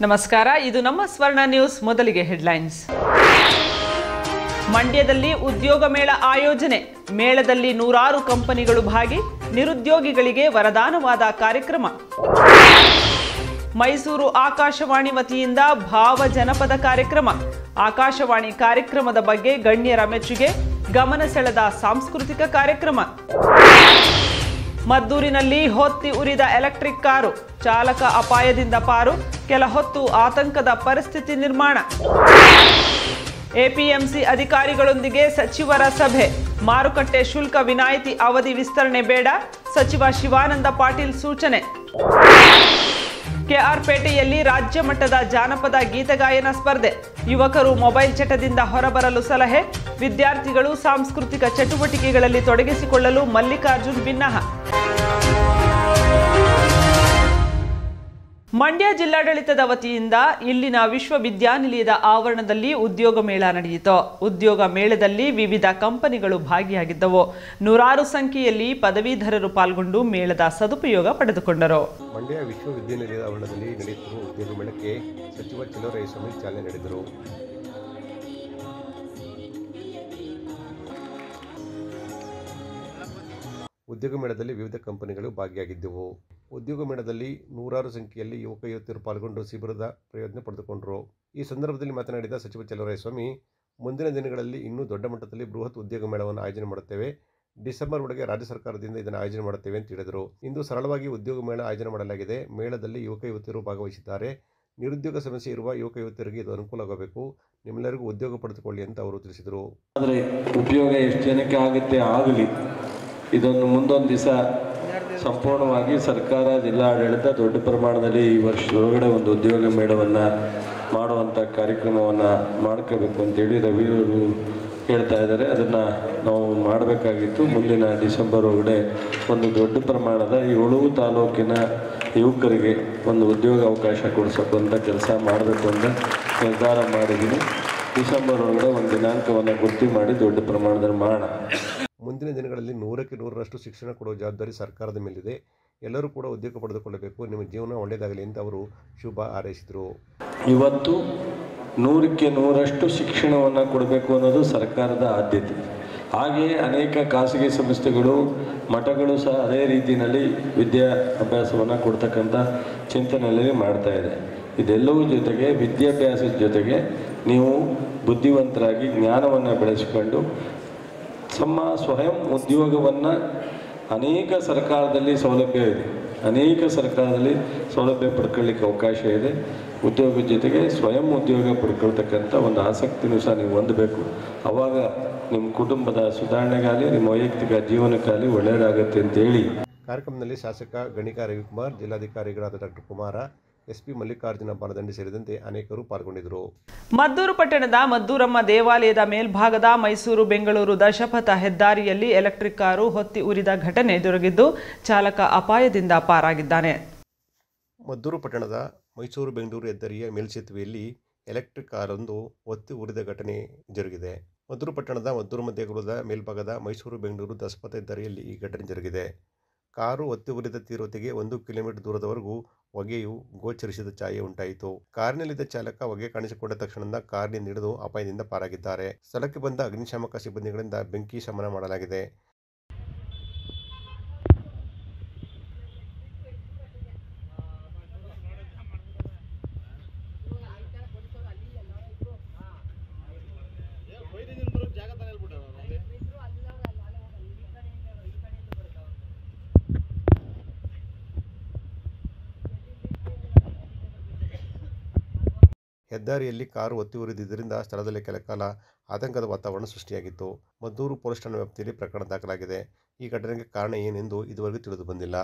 ನಮಸ್ಕಾರ, ಇದು ನಮ್ಮ ಸ್ವರ್ಣ ನ್ಯೂಸ್. ಮೊದಲಿಗೆ ಹೆಡ್ಲೈನ್ಸ್. ಮಂಡ್ಯದಲ್ಲಿ ಉದ್ಯೋಗ ಮೇಳ ಆಯೋಜನೆ. ಮೇಳದಲ್ಲಿ ನೂರಾರು ಕಂಪನಿಗಳು ಭಾಗಿ. ನಿರುದ್ಯೋಗಿಗಳಿಗೆ ವರದಾನವಾದ ಕಾರ್ಯಕ್ರಮ. ಮೈಸೂರು ಆಕಾಶವಾಣಿ ವತಿಯಿಂದ ಭಾವ ಜನಪದ ಕಾರ್ಯಕ್ರಮ. ಆಕಾಶವಾಣಿ ಕಾರ್ಯಕ್ರಮದ ಬಗ್ಗೆ ಗಣ್ಯರ ಮೆಚ್ಚುಗೆ. ಗಮನ ಸೆಳೆದ ಸಾಂಸ್ಕೃತಿಕ ಕಾರ್ಯಕ್ರಮ. ಮದ್ದೂರಿನಲ್ಲಿ ಹೊತ್ತಿ ಉರಿದ ಎಲೆಕ್ಟ್ರಿಕ್ ಕಾರು. ಚಾಲಕ ಅಪಾಯದಿಂದ ಪಾರು. ಕೆಲ ಹೊತ್ತು ಆತಂಕದ ಪರಿಸ್ಥಿತಿ ನಿರ್ಮಾಣ. ಎಪಿಎಂಸಿ ಅಧಿಕಾರಿಗಳೊಂದಿಗೆ ಸಚಿವರ ಸಭೆ. ಮಾರುಕಟ್ಟೆ ಶುಲ್ಕ ವಿನಾಯಿತಿ ಅವಧಿ ವಿಸ್ತರಣೆ ಬೇಡ. ಸಚಿವ ಶಿವಾನಂದ ಪಾಟೀಲ್ ಸೂಚನೆ. ಕೆಆರ್ಪೇಟೆಯಲ್ಲಿ ರಾಜ್ಯ ಮಟ್ಟದ ಜಾನಪದ ಗೀತಗಾಯನ ಸ್ಪರ್ಧೆ. ಯುವಕರು ಮೊಬೈಲ್ ಚಟದಿಂದ ಹೊರಬರಲು ಸಲಹೆ. ವಿದ್ಯಾರ್ಥಿಗಳು ಸಾಂಸ್ಕೃತಿಕ ಚಟುವಟಿಕೆಗಳಲ್ಲಿ ತೊಡಗಿಸಿಕೊಳ್ಳಲು ಮಲ್ಲಿಕಾರ್ಜುನ್ ಬಿನ್ನಹ. ಮಂಡ್ಯ ಜಿಲ್ಲಾಡಳಿತದ ವತಿಯಿಂದ ಇಲ್ಲಿನ ವಿಶ್ವವಿದ್ಯಾನಿಲಯದ ಆವರಣದಲ್ಲಿ ಉದ್ಯೋಗ ಮೇಳ ನಡೆಯಿತು. ಉದ್ಯೋಗ ಮೇಳದಲ್ಲಿ ವಿವಿಧ ಕಂಪನಿಗಳು ಭಾಗಿಯಾಗಿದ್ದವು. ನೂರಾರು ಸಂಖ್ಯೆಯಲ್ಲಿ ಪದವೀಧರರು ಪಾಲ್ಗೊಂಡು ಮೇಳದ ಸದುಪಯೋಗ ಪಡೆದುಕೊಂಡರು. ಮಂಡ್ಯ ವಿಶ್ವವಿದ್ಯಾನಿಲಯದ ಆವರಣದಲ್ಲಿ ನಡೆಯುತ್ತಿರುವ ಉದ್ಯೋಗ ಮೇಳಕ್ಕೆ ಸಚಿವ ಚಲುವರಾಯಸ್ವಾಮಿ ಚಾಲನೆ ನೀಡಿದರು. ಉದ್ಯೋಗ ಮೇಳದಲ್ಲಿ ವಿವಿಧ ಕಂಪನಿಗಳು ಭಾಗಿಯಾಗಿದ್ದವು. ಉದ್ಯೋಗ ಮೇಳದಲ್ಲಿ ನೂರಾರು ಸಂಖ್ಯೆಯಲ್ಲಿ ಯುವಕ ಯುವತಿಯರು ಪಾಲ್ಗೊಂಡು ಶಿಬಿರದ ಪ್ರಯೋಜನ ಪಡೆದುಕೊಂಡರು. ಈ ಸಂದರ್ಭದಲ್ಲಿ ಮಾತನಾಡಿದ ಸಚಿವ ಚಲುವರಾಯಸ್ವಾಮಿ, ಮುಂದಿನ ದಿನಗಳಲ್ಲಿ ಇನ್ನೂ ದೊಡ್ಡ ಮಟ್ಟದಲ್ಲಿ ಬೃಹತ್ ಉದ್ಯೋಗ ಮೇಳವನ್ನು ಆಯೋಜನೆ ಮಾಡುತ್ತೇವೆ. ಡಿಸೆಂಬರ್ ಒಳಗೆ ರಾಜ್ಯ ಸರ್ಕಾರದಿಂದ ಇದನ್ನು ಆಯೋಜನೆ ಮಾಡುತ್ತೇವೆ ಅಂತ ಹೇಳಿದರು. ಇಂದು ಸರಳವಾಗಿ ಉದ್ಯೋಗ ಮೇಳ ಆಯೋಜನೆ ಮಾಡಲಾಗಿದೆ. ಮೇಳದಲ್ಲಿ ಯುವಕ ಯುವತಿಯರು ಭಾಗವಹಿಸಿದ್ದಾರೆ. ನಿರುದ್ಯೋಗ ಸಮಸ್ಯೆ ಇರುವ ಯುವಕ ಯುವತಿಯರಿಗೆ ಇದು ಅನುಕೂಲವಾಗಬೇಕು. ನಿಮ್ಮೆಲ್ಲರಿಗೂ ಉದ್ಯೋಗ ಪಡೆದುಕೊಳ್ಳಿ ಅಂತ ಅವರು ತಿಳಿಸಿದರು. ಆದರೆ ಉಪಯೋಗ ಎಷ್ಟು ಜನಕ್ಕೆ ಆಗುತ್ತೆ ಆಗಲಿ, ಇದನ್ನು ಮುಂದೊಂದು ದಿವಸ ಸಂಪೂರ್ಣವಾಗಿ ಸರ್ಕಾರ, ಜಿಲ್ಲಾಡಳಿತ ದೊಡ್ಡ ಪ್ರಮಾಣದಲ್ಲಿ ಈ ವರ್ಷದೊಳಗಡೆ ಒಂದು ಉದ್ಯೋಗ ಮೇಳವನ್ನು ಮಾಡುವಂಥ ಕಾರ್ಯಕ್ರಮವನ್ನು ಮಾಡ್ಕೋಬೇಕು ಅಂತೇಳಿ ರವಿಯವರು ಹೇಳ್ತಾ ಇದ್ದಾರೆ. ಅದನ್ನು ನಾವು ಮಾಡಬೇಕಾಗಿತ್ತು. ಮುಂದಿನ ಡಿಸೆಂಬರ್ ಒಳಗಡೆ ಒಂದು ದೊಡ್ಡ ಪ್ರಮಾಣದ 7 ತಾಲೂಕಿನ ಯುವಕರಿಗೆ ಒಂದು ಉದ್ಯೋಗ ಅವಕಾಶ ಕೊಡಿಸೋಕ್ಕಂಥ ಕೆಲಸ ಮಾಡಬೇಕು ಅಂತ ನಿರ್ಧಾರ ಮಾಡಿದ್ದೀನಿ. ಡಿಸೆಂಬರ್ ಒಳಗಡೆ ಒಂದು ದಿನಾಂಕವನ್ನು ಗುರ್ತಿ ಮಾಡಿ ದೊಡ್ಡ ಪ್ರಮಾಣದಲ್ಲಿ ಮಾಡೋಣ. ಮುಂದಿನ ದಿನಗಳಲ್ಲಿ 100ಕ್ಕೆ 100ರಷ್ಟು ಶಿಕ್ಷಣ ಕೊಡುವ ಜವಾಬ್ದಾರಿ ಸರ್ಕಾರದ ಮೇಲಿದೆ. ಎಲ್ಲರೂ ಕೂಡ ಉದ್ಯೋಗ ಪಡೆದುಕೊಳ್ಳಬೇಕು. ನಿಮ್ಮ ಜೀವನ ಒಳ್ಳೆಯದಾಗಲಿ ಅಂತ ಅವರು ಶುಭ ಹಾರೈಸಿದರು. ಇವತ್ತು 100ಕ್ಕೆ 100ರಷ್ಟು ಶಿಕ್ಷಣವನ್ನು ಕೊಡಬೇಕು ಅನ್ನೋದು ಸರ್ಕಾರದ ಆದ್ಯತೆ. ಹಾಗೆಯೇ ಅನೇಕ ಖಾಸಗಿ ಸಂಸ್ಥೆಗಳು, ಮಠಗಳು ಸಹ ಅದೇ ರೀತಿಯಲ್ಲಿ ವಿದ್ಯಾಭ್ಯಾಸವನ್ನು ಕೊಡ್ತಕ್ಕಂಥ ಚಿಂತನೆಯಲ್ಲಿ ಮಾಡ್ತಾ ಇದೆ. ಇದೆಲ್ಲವೂ ಜೊತೆಗೆ ವಿದ್ಯಾಭ್ಯಾಸದ ಜೊತೆಗೆ ನೀವು ಬುದ್ಧಿವಂತರಾಗಿ ಜ್ಞಾನವನ್ನು ಬೆಳೆಸಿಕೊಂಡು ಸ್ವಯಂ ಉದ್ಯೋಗವನ್ನು ಅನೇಕ ಸರ್ಕಾರದಲ್ಲಿ ಸೌಲಭ್ಯ ಇದೆ. ಅನೇಕ ಸರ್ಕಾರದಲ್ಲಿ ಸೌಲಭ್ಯ ಪಡ್ಕೊಳ್ಳಿಕ್ಕೆ ಅವಕಾಶ ಇದೆ. ಉದ್ಯೋಗದ ಜೊತೆಗೆ ಸ್ವಯಂ ಉದ್ಯೋಗ ಪಡ್ಕೊಳ್ತಕ್ಕಂಥ ಒಂದು ಆಸಕ್ತಿನೂ ಸಹ ನೀವು ಹೊಂದಬೇಕು. ಆವಾಗ ನಿಮ್ಮ ಕುಟುಂಬದ ಸುಧಾರಣೆಗಾಗಲಿ, ನಿಮ್ಮ ವೈಯಕ್ತಿಕ ಜೀವನಕ್ಕಾಗಲಿ ಒಳ್ಳೆಯದಾಗುತ್ತೆ ಅಂತೇಳಿ ಕಾರ್ಯಕ್ರಮದಲ್ಲಿ ಶಾಸಕ ಗಣಿಕ ರವಿಕುಮಾರ್, ಜಿಲ್ಲಾಧಿಕಾರಿಗಳಾದ ಡಾಕ್ಟರ್ ಕುಮಾರ, ಎಸ್ಪಿ ಮಲ್ಲಿಕಾರ್ಜುನ ಬಾನದಂಡಿ ಸೇರಿದಂತೆ ಅನೇಕರು ಪಾಲ್ಗೊಂಡಿದ್ದರು. ಮದ್ದೂರು ಪಟ್ಟಣದ ಮದ್ದೂರಮ್ಮ ದೇವಾಲಯದ ಮೇಲ್ಭಾಗದ ಮೈಸೂರು ಬೆಂಗಳೂರು ದಶಪಥ ಹೆದ್ದಾರಿಯಲ್ಲಿ ಎಲೆಕ್ಟ್ರಿಕ್ ಕಾರು ಹೊತ್ತಿ ಉರಿದ ಘಟನೆ ಜರುಗಿದ್ದು, ಚಾಲಕ ಅಪಾಯದಿಂದ ಪಾರಾಗಿದ್ದಾನೆ. ಮದ್ದೂರು ಪಟ್ಟಣದ ಮೈಸೂರು ಬೆಂಗಳೂರು ಹೆದ್ದಾರಿಯ ಮೇಲ್ಸೇತುವೆಯಲ್ಲಿ ಎಲೆಕ್ಟ್ರಿಕ್ ಕಾರೊಂದು ಹೊತ್ತಿ ಉರಿದ ಘಟನೆ ಜರುಗಿದೆ. ಮದ್ದೂರು ಪಟ್ಟಣದ ಮದ್ದೂರಮ್ಮ ದೇಗುಲದ ಮೇಲ್ಭಾಗದ ಮೈಸೂರು ಬೆಂಗಳೂರು ದಶಪಥ ಹೆದ್ದಾರಿಯಲ್ಲಿ ಈ ಘಟನೆ ಜರುಗಿದೆ. ಕಾರು ಹೊತ್ತಿ ಉರಿದ ತೀವ್ರತೆಗೆ 1 ಕಿಲೋಮೀಟರ್ ದೂರದವರೆಗೂ ಹೊಗೆಯು ಗೋಚರಿಸಿದ ಛಾಯೆ ಉಂಟಾಯಿತು. ಕಾರಿನಲ್ಲಿದ್ದ ಚಾಲಕ ಹೊಗೆ ಕಾಣಿಸಿಕೊಂಡ ತಕ್ಷಣ ಕಾರಿನಿಂದ ಹಿಡಿದು ಅಪಾಯದಿಂದ ಪಾರಾಗಿದ್ದಾರೆ. ಸ್ಥಳಕ್ಕೆ ಬಂದ ಅಗ್ನಿಶಾಮಕ ಸಿಬ್ಬಂದಿಗಳಿಂದ ಬೆಂಕಿ ಶಮನ ಮಾಡಲಾಗಿದೆ. ಹೆದ್ದಾರಿಯಲ್ಲಿ ಕಾರು ಹೊತ್ತಿ ಉರಿದಿದ್ದರಿಂದ ಸ್ಥಳದಲ್ಲಿ ಕೆಲಕಾಲ ಆತಂಕದ ವಾತಾವರಣ ಸೃಷ್ಟಿಯಾಗಿತ್ತು. ಮದ್ದೂರು ಪೊಲೀಸ್ ಠಾಣಾ ವ್ಯಾಪ್ತಿಯಲ್ಲಿ ಪ್ರಕರಣ ದಾಖಲಾಗಿದೆ. ಈ ಘಟನೆಗೆ ಕಾರಣ ಏನೆಂದು ಇದುವರೆಗೂ ತಿಳಿದು ಬಂದಿಲ್ಲ.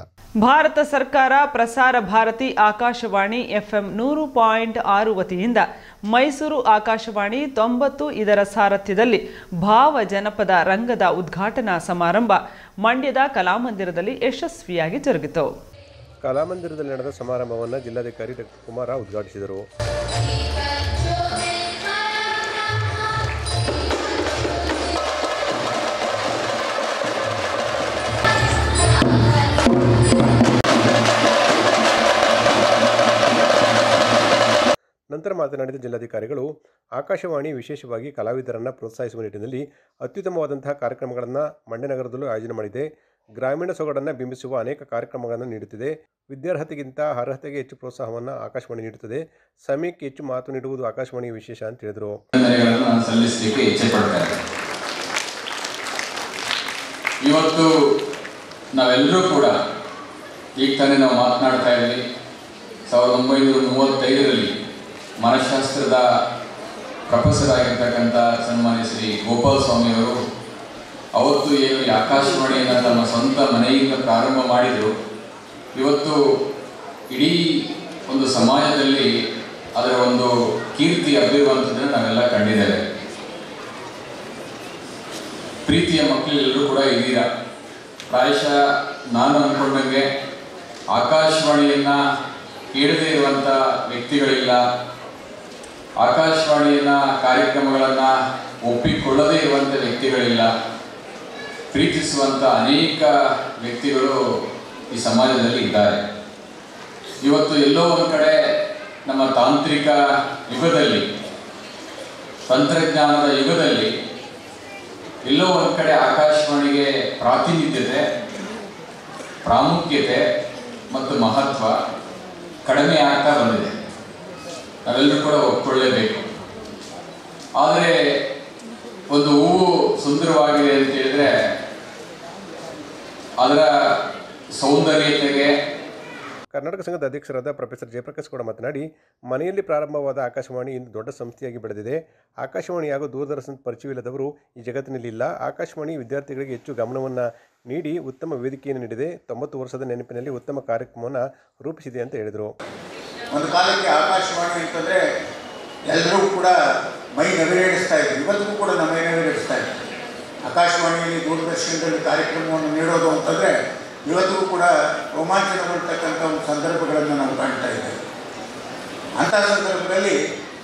ಭಾರತ ಸರ್ಕಾರ ಪ್ರಸಾರ ಭಾರತಿ ಆಕಾಶವಾಣಿ FM 100.6 ವತಿಯಿಂದ ಮೈಸೂರು ಆಕಾಶವಾಣಿ 90 ಇದರ ಸಾರಥ್ಯದಲ್ಲಿ ಭಾವ ಜನಪದ ರಂಗದ ಉದ್ಘಾಟನಾ ಸಮಾರಂಭ ಮಂಡ್ಯದ ಕಲಾಮಂದಿರದಲ್ಲಿ ಯಶಸ್ವಿಯಾಗಿ ಜರುಗಿತು. ಕಲಾಮಂದಿರದಲ್ಲಿ ನಡೆದ ಸಮಾರಂಭವನ್ನು ಜಿಲ್ಲಾಧಿಕಾರಿ ಡಾಕ್ಟರ್ ಕುಮಾರ ಉದ್ಘಾಟಿಸಿದರು. ನಂತರ ಮಾತನಾಡಿದ ಜಿಲ್ಲಾಧಿಕಾರಿಗಳು, ಆಕಾಶವಾಣಿ ವಿಶೇಷವಾಗಿ ಕಲಾವಿದರನ್ನು ಪ್ರೋತ್ಸಾಹಿಸುವ ನಿಟ್ಟಿನಲ್ಲಿ ಅತ್ಯುತ್ತಮವಾದಂತಹ ಕಾರ್ಯಕ್ರಮಗಳನ್ನು ಮಂಡ್ಯ ನಗರದಲ್ಲೂ ಆಯೋಜನೆ ಮಾಡಿದೆ. ಗ್ರಾಮೀಣ ಸೊಗಡನ್ನು ಬಿಂಬಿಸುವ ಅನೇಕ ಕಾರ್ಯಕ್ರಮಗಳನ್ನು ನೀಡುತ್ತಿದೆ. ವಿದ್ಯಾರ್ಹತೆಗಿಂತ ಅರ್ಹತೆಗೆ ಹೆಚ್ಚು ಪ್ರೋತ್ಸಾಹವನ್ನು ಆಕಾಶವಾಣಿ ನೀಡುತ್ತದೆ. ಸಮಯಕ್ಕೆ ಹೆಚ್ಚು ಮಾತು ನೀಡುವುದು ಆಕಾಶವಾಣಿಯ ವಿಶೇಷ ಅಂತ ಹೇಳಿದರು. ಇವತ್ತು ನಾವೆಲ್ಲರೂ ಕೂಡ ಈಗ ತಾನೇ ನಾವು ಮಾತನಾಡ್ತಾ ಇದ್ವಿ, 1935ರಲ್ಲಿ ಮನಃಶಾಸ್ತ್ರದ ಪ್ರೊಫೆಸರ್ ಆಗಿರ್ತಕ್ಕಂಥ ಸನ್ಮಾನ್ಯ ಶ್ರೀ ಗೋಪಾಲ ಸ್ವಾಮಿಯವರು ಅವತ್ತು ಏನು ಈ ಆಕಾಶವಾಣಿಯನ್ನು ತಮ್ಮ ಸ್ವಂತ ಮನೆಯಿಂದ ಪ್ರಾರಂಭ ಮಾಡಿದರು. ಇವತ್ತು ಇಡೀ ಒಂದು ಸಮಾಜದಲ್ಲಿ ಅದರ ಒಂದು ಕೀರ್ತಿ ಹಬ್ಬಿರುವಂಥದ್ದನ್ನು ನಾವೆಲ್ಲ ಕಂಡಿದ್ದೇವೆ. ಪ್ರೀತಿಯ ಮಕ್ಕಳೆಲ್ಲರೂ ಕೂಡ ಇದ್ದೀರಾ. ಪ್ರಾಯಶಃ ನಾನು ಅಂದ್ಕೊಂಡಂಗೆ ಆಕಾಶವಾಣಿಯನ್ನು ಕೇಳದೇ ಇರುವಂಥ ವ್ಯಕ್ತಿಗಳಿಲ್ಲ, ಆಕಾಶವಾಣಿಯನ್ನು ಕಾರ್ಯಕ್ರಮಗಳನ್ನು ಒಪ್ಪಿಕೊಳ್ಳದೇ ಇರುವಂಥ ವ್ಯಕ್ತಿಗಳಿಲ್ಲ. ಪ್ರೀತಿಸುವಂಥ ಅನೇಕ ವ್ಯಕ್ತಿಗಳು ಈ ಸಮಾಜದಲ್ಲಿ ಇದ್ದಾರೆ. ಇವತ್ತು ಎಲ್ಲೋ ಒಂದು ಕಡೆ ನಮ್ಮ ತಾಂತ್ರಿಕ ಯುಗದಲ್ಲಿ, ತಂತ್ರಜ್ಞಾನದ ಯುಗದಲ್ಲಿ ಎಲ್ಲೋ ಒಂದು ಕಡೆ ಆಕಾಶವಾಣಿಗೆ ಪ್ರಾತಿನಿಧ್ಯತೆ, ಪ್ರಾಮುಖ್ಯತೆ ಮತ್ತು ಮಹತ್ವ ಕಡಿಮೆ ಆಗ್ತಾ ಬಂದಿದೆ. ನಾವೆಲ್ಲರೂ ಕೂಡ ಒಪ್ಕೊಳ್ಳೇಬೇಕು. ಆದರೆ ಒಂದು ಹೂವು ಸುಂದರವಾಗಿದೆ ಅಂತ ಹೇಳಿದ್ರೆ ಅದರ ಸೌಂದರ್ಯತೆಗೆ. ಕರ್ನಾಟಕ ಸಂಘದ ಅಧ್ಯಕ್ಷರಾದ ಪ್ರೊಫೆಸರ್ ಜಯಪ್ರಕಾಶ್ ಕೂಡ ಮಾತನಾಡಿ, ಮನೆಯಲ್ಲಿ ಪ್ರಾರಂಭವಾದ ಆಕಾಶವಾಣಿ ಇಂದು ದೊಡ್ಡ ಸಂಸ್ಥೆಯಾಗಿ ಬೆಳೆದಿದೆ. ಆಕಾಶವಾಣಿ ಹಾಗೂ ದೂರದರ್ಶನ ಪರಿಚಯವಿಲ್ಲದವರು ಈ ಜಗತ್ತಿನಲ್ಲಿ ಇಲ್ಲ. ಆಕಾಶವಾಣಿ ವಿದ್ಯಾರ್ಥಿಗಳಿಗೆ ಹೆಚ್ಚು ಗಮನವನ್ನು ನೀಡಿ ಉತ್ತಮ ವೇದಿಕೆಯನ್ನು ನೀಡಿದೆ. 90 ವರ್ಷದ ನೆನಪಿನಲ್ಲಿ ಉತ್ತಮ ಕಾರ್ಯಕ್ರಮವನ್ನು ರೂಪಿಸಿದೆ ಅಂತ ಹೇಳಿದರು. ಒಂದು ಕಾಲಕ್ಕೆ ಆಕಾಶವಾಣಿ ಅಂತಂದರೆ ಎಲ್ಲರೂ ಕೂಡ ಮೈ ನವಿರೇಡಿಸ್ತಾ ಇದ್ರು. ಇವತ್ತಿಗೂ ಕೂಡ ನಮ್ಮ ಮೈ ನವಿರೇಡಿಸ್ತಾ ಇದ್ರು. ಆಕಾಶವಾಣಿಯಲ್ಲಿ ದೂರದರ್ಶನದಲ್ಲಿ ಕಾರ್ಯಕ್ರಮವನ್ನು ನೀಡೋದು ಅಂತಂದರೆ ಇವತ್ತಿಗೂ ಕೂಡ ರೋಮಾಂಚನಗೊಳ್ತಕ್ಕಂಥ ಒಂದು ಸಂದರ್ಭಗಳನ್ನು ನಾವು ಕಾಣ್ತಾ ಇದ್ದೇವೆ. ಅಂಥ ಸಂದರ್ಭದಲ್ಲಿ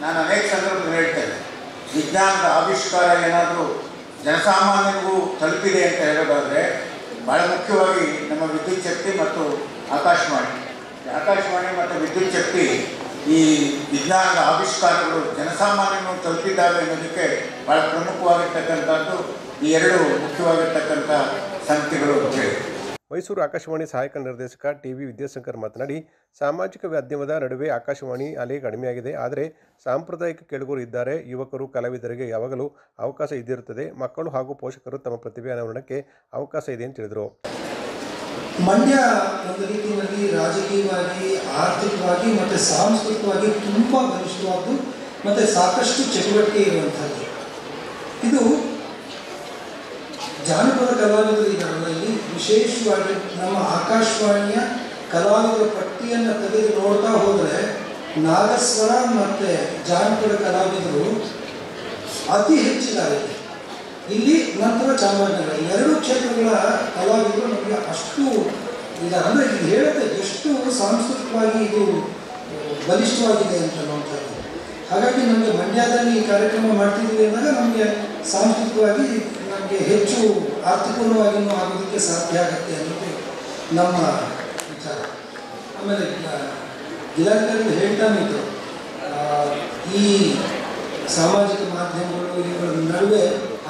ನಾನು ಅನೇಕ ಸಂದರ್ಭದಲ್ಲಿ ಹೇಳ್ತೇನೆ, ವಿಜ್ಞಾನದ ಆವಿಷ್ಕಾರ ಏನಾದರೂ ಜನಸಾಮಾನ್ಯರಿಗೂ ತಲುಪಿದೆ ಅಂತ ಹೇಳೋದಾದರೆ ಭಾಳ ಮುಖ್ಯವಾಗಿ ನಮ್ಮ ವಿದ್ಯುತ್ ಶಕ್ತಿ ಮತ್ತು ಆಕಾಶವಾಣಿ ಮತ್ತು ವಿದ್ಯುತ್ ಶಕ್ತಿ, ಈ ವಿಜ್ಞಾನದ ಆವಿಷ್ಕಾರಗಳು ಜನಸಾಮಾನ್ಯರನ್ನು ತಲುಪಿದ್ದಾವೆ ಅನ್ನೋದಕ್ಕೆ ಭಾಳ ಪ್ರಮುಖವಾಗಿರ್ತಕ್ಕಂಥದ್ದು ಈ ಎರಡು ಮುಖ್ಯವಾಗಿರ್ತಕ್ಕಂಥ ಸಂಗತಿಗಳು ಅಂತ ಹೇಳಿ. ಮೈಸೂರು ಆಕಾಶವಾಣಿ ಸಹಾಯಕ ನಿರ್ದೇಶಕ ಟಿ.ವಿ. ವಿದ್ಯಾಶಂಕರ್ ಮಾತನಾಡಿ, ಸಾಮಾಜಿಕ ಮಾಧ್ಯಮದ ನಡುವೆ ಆಕಾಶವಾಣಿ ಅಲೆ ಕಡಿಮೆಯಾಗಿದೆ. ಆದರೆ ಸಾಂಪ್ರದಾಯಿಕ ಕೇಳುಗರು ಇದ್ದಾರೆ. ಯುವಕರು, ಕಲಾವಿದರಿಗೆ ಯಾವಾಗಲೂ ಅವಕಾಶ ಇದ್ದಿರುತ್ತದೆ. ಮಕ್ಕಳು ಹಾಗೂ ಪೋಷಕರು ತಮ್ಮ ಪ್ರತಿಭೆ ಅನಾವರಣಕ್ಕೆ ಅವಕಾಶ ಇದೆ ಅಂತ ಹೇಳಿದರು. ಮಂಡ್ಯ ಒಂದು ರೀತಿಯಲ್ಲಿ ರಾಜಕೀಯವಾಗಿ, ಆರ್ಥಿಕವಾಗಿ ಮತ್ತು ಸಾಂಸ್ಕೃತಿಕವಾಗಿ ತುಂಬ ಬಲಿಷ್ಠವಾದ್ದು ಮತ್ತು ಸಾಕಷ್ಟು ಚಟುವಟಿಕೆ ಇರುವಂಥದ್ದು. ಇದು ಜಾನಪದ ಕಲಾವಿದರು ಇದ್ದಾರಲ್ಲ, ಇಲ್ಲಿ ವಿಶೇಷವಾಗಿ ನಮ್ಮ ಆಕಾಶವಾಣಿಯ ಕಲಾವಿದರ ಪಟ್ಟಿಯನ್ನು ತೆಗೆದು ನೋಡ್ತಾ ಹೋದರೆ ನಾಗಸ್ವರ ಮತ್ತು ಜಾನಪದ ಕಲಾವಿದರು ಅತಿ ಹೆಚ್ಚಿದ್ದಾರೆ ಇಲ್ಲಿ. ನಂತರ ಚಾಮರಾಜನಗರ, ಎರಡು ಕ್ಷೇತ್ರಗಳ ಕಲಾವಿದರು ನಮಗೆ ಅಷ್ಟು ಇದ್ದಾರೆ. ಅಂದರೆ ಇದು ಹೇಳುತ್ತೆ ಎಷ್ಟು ಸಾಂಸ್ಕೃತಿಕವಾಗಿ ಇದು ಬಲಿಷ್ಠವಾಗಿದೆ ಅಂತ ನೋಡ್ತಾರೆ. ಹಾಗಾಗಿ ನಮಗೆ ಮಂಡ್ಯದಲ್ಲಿ ಈ ಕಾರ್ಯಕ್ರಮ ಮಾಡ್ತಿದ್ದೀವಿ ಅಂದಾಗ ನಮಗೆ ಸಾಂಸ್ಕೃತಿಕವಾಗಿ ನಮಗೆ ಹೆಚ್ಚು ಅರ್ಥಪೂರ್ಣವಾಗಿಯೂ ಆಗೋದಕ್ಕೆ ಸಾಧ್ಯ ಆಗುತ್ತೆ ಅನ್ನೋದು ನಮ್ಮ ವಿಚಾರ. ಆಮೇಲೆ ಜಿಲ್ಲಾಧಿಕಾರಿಗಳು ಹೇಳ್ತಾನೆ ಇದ್ದರು, ಈ ಸಾಮಾಜಿಕ ಮಾಧ್ಯಮಗಳು ಇವುಗಳ ನಡುವೆ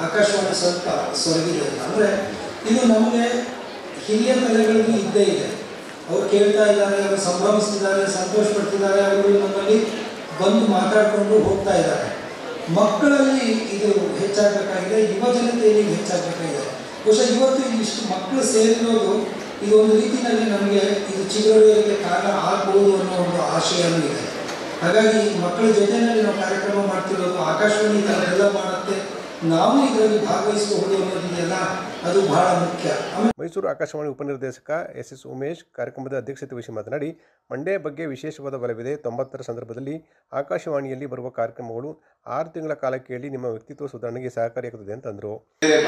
ಆಕಾಶವಾಣಿ ಸ್ವಲ್ಪ ಸೊರಗಿದೆ. ಅಂದರೆ ಇದು ನಮಗೆ ಹಿರಿಯ ತಲೆಗಳಿಗೂ ಇದ್ದೇ ಇದೆ. ಅವರು ಕೇಳ್ತಾ ಇದ್ದಾರೆ, ಅವರು ಸಂಭ್ರಮಿಸ್ತಿದ್ದಾರೆ, ಸಂತೋಷ ಪಡ್ತಿದ್ದಾರೆ, ಅವರು ನಮ್ಮಲ್ಲಿ ಬಂದು ಮಾತಾಡಿಕೊಂಡು ಹೋಗ್ತಾ ಇದ್ದಾರೆ. ಮಕ್ಕಳಲ್ಲಿ ಇದು ಹೆಚ್ಚಾಗಬೇಕಾಗಿದೆ, ಯುವ ಜನತೆಯಲ್ಲಿ ಹೆಚ್ಚಾಗಬೇಕಾಗಿದೆ. ಬಹುಶಃ ಇವತ್ತು ಇಷ್ಟು ಮಕ್ಕಳು ಸೇರಿರೋದು ಇದು ಒಂದು ರೀತಿಯಲ್ಲಿ ನಮಗೆ ಇದು ಚಿಗುರೊಡೆಯೋದಕ್ಕೆ ಕಾರಣ ಆಗ್ಬೋದು ಅನ್ನೋ ಒಂದು ಆಶಯವೂ ಇದೆ. ಹಾಗಾಗಿ ಮಕ್ಕಳ ಜೊತೆಯಲ್ಲಿ ನಾವು ಕಾರ್ಯಕ್ರಮ ಮಾಡ್ತಿರೋದು, ಆಕಾಶವಾಣಿ ಥರದ್ದೆಲ್ಲ ಮಾಡುತ್ತೆ, ನಾವು ಇದರಲ್ಲಿ ಭಾಗವಹಿಸಬಹುದು ಅನ್ನೋದಿದೆಯಲ್ಲ, ಅದು ಬಹಳ ಮುಖ್ಯ. ಮೈಸೂರು ಆಕಾಶವಾಣಿ ಉಪನಿರ್ದೇಶಕ ಎಸ್ ಉಮೇಶ್ ಕಾರ್ಯಕ್ರಮದ ಅಧ್ಯಕ್ಷತೆ ವಹಿಸಿ ಮಾತನಾಡಿ, ಮಂಡ್ಯ ಬಗ್ಗೆ ವಿಶೇಷವಾದ ಬಲವಿದೆ. 90ರ ಸಂದರ್ಭದಲ್ಲಿ ಆಕಾಶವಾಣಿಯಲ್ಲಿ ಬರುವ ಕಾರ್ಯಕ್ರಮಗಳು 6 ತಿಂಗಳ ಕಾಲ ಕೇಳಿ ನಿಮ್ಮ ವ್ಯಕ್ತಿತ್ವ ಸುಧಾರಣೆಗೆ ಸಹಕಾರಿಯಾಗುತ್ತದೆ ಅಂತಂದರು.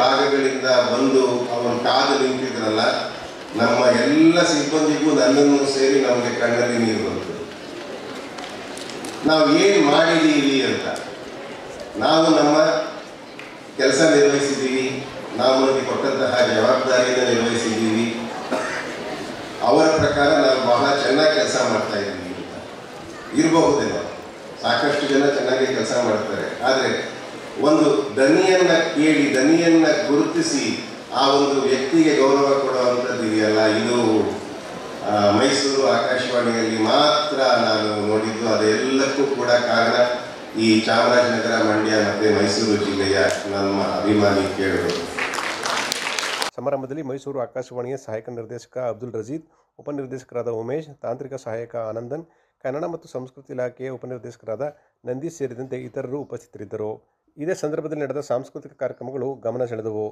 ಭಾಗಗಳಿಂದ ಬಂದು ಅವನು ಕಾದು ನಿಂತಿದ್ರಲ್ಲ, ನಮ್ಮ ಎಲ್ಲ ಸಿಬ್ಬಂದಿಗೂ ನನ್ನನ್ನು ಸೇರಿ ನಮಗೆ ಕಣ್ಣಲ್ಲಿ ನೀರು ಬಂತು. ನಾವು ಏನು ಮಾಡಿದ್ದೀವಿ ಅಂತ ನಾವು ನಮ್ಮ ಕೆಲಸ ನಿರ್ವಹಿಸಿದ್ದೀವಿ, ನಾವು ನಮಗೆ ಕೊಟ್ಟಂತಹ ಜವಾಬ್ದಾರಿಯನ್ನು ನಿರ್ವಹಿಸಿದ್ದೀವಿ, ಅವರ ಪ್ರಕಾರ ನಾವು ಬಹಳ ಚೆನ್ನಾಗಿ ಕೆಲಸ ಮಾಡ್ತಾ ಇದ್ದೀವಿ ಅಂತ ಇರಬಹುದೇನೋ. ಸಾಕಷ್ಟು ಜನ ಚೆನ್ನಾಗಿ ಕೆಲಸ ಮಾಡ್ತಾರೆ. ಆದರೆ ಒಂದು ದನಿಯನ್ನು ಕೇಳಿ ದನಿಯನ್ನು ಗುರುತಿಸಿ ಆ ಒಂದು ವ್ಯಕ್ತಿಗೆ ಗೌರವ ಕೊಡುವಂಥದ್ದು ಇದೆಯಲ್ಲ, ಇದು ಮೈಸೂರು ಆಕಾಶವಾಣಿಯಲ್ಲಿ ಮಾತ್ರ ನಾನು ನೋಡಿದ್ದು. ಅದೆಲ್ಲಕ್ಕೂ ಕೂಡ ಕಾರಣ ಈ ಚಾಮರಾಜನಗರ, ಮಂಡ್ಯ ಮತ್ತು ಮೈಸೂರು ಜಿಲ್ಲೆಯ ನಮ್ಮ ಅಭಿಮಾನಿ ಕೇಳುವರು. ಸಮಾರಂಭದಲ್ಲಿ ಮೈಸೂರು ಆಕಾಶವಾಣಿಯ ಸಹಾಯಕ ನಿರ್ದೇಶಕ ಅಬ್ದುಲ್ ರಜೀದ್, ಉಪನಿರ್ದೇಶಕರಾದ ಉಮೇಶ್, ತಾಂತ್ರಿಕ ಸಹಾಯಕ ಆನಂದನ್, ಕನ್ನಡ ಮತ್ತು ಸಂಸ್ಕೃತಿ ಇಲಾಖೆಯ ಉಪನಿರ್ದೇಶಕರಾದ ನಂದೀಶ್ ಸೇರಿದಂತೆ ಇತರರು ಉಪಸ್ಥಿತರಿದ್ದರು. ಇದೇ ಸಂದರ್ಭದಲ್ಲಿ ನಡೆದ ಸಾಂಸ್ಕೃತಿಕ ಕಾರ್ಯಕ್ರಮಗಳು ಗಮನ ಸೆಳೆದವು.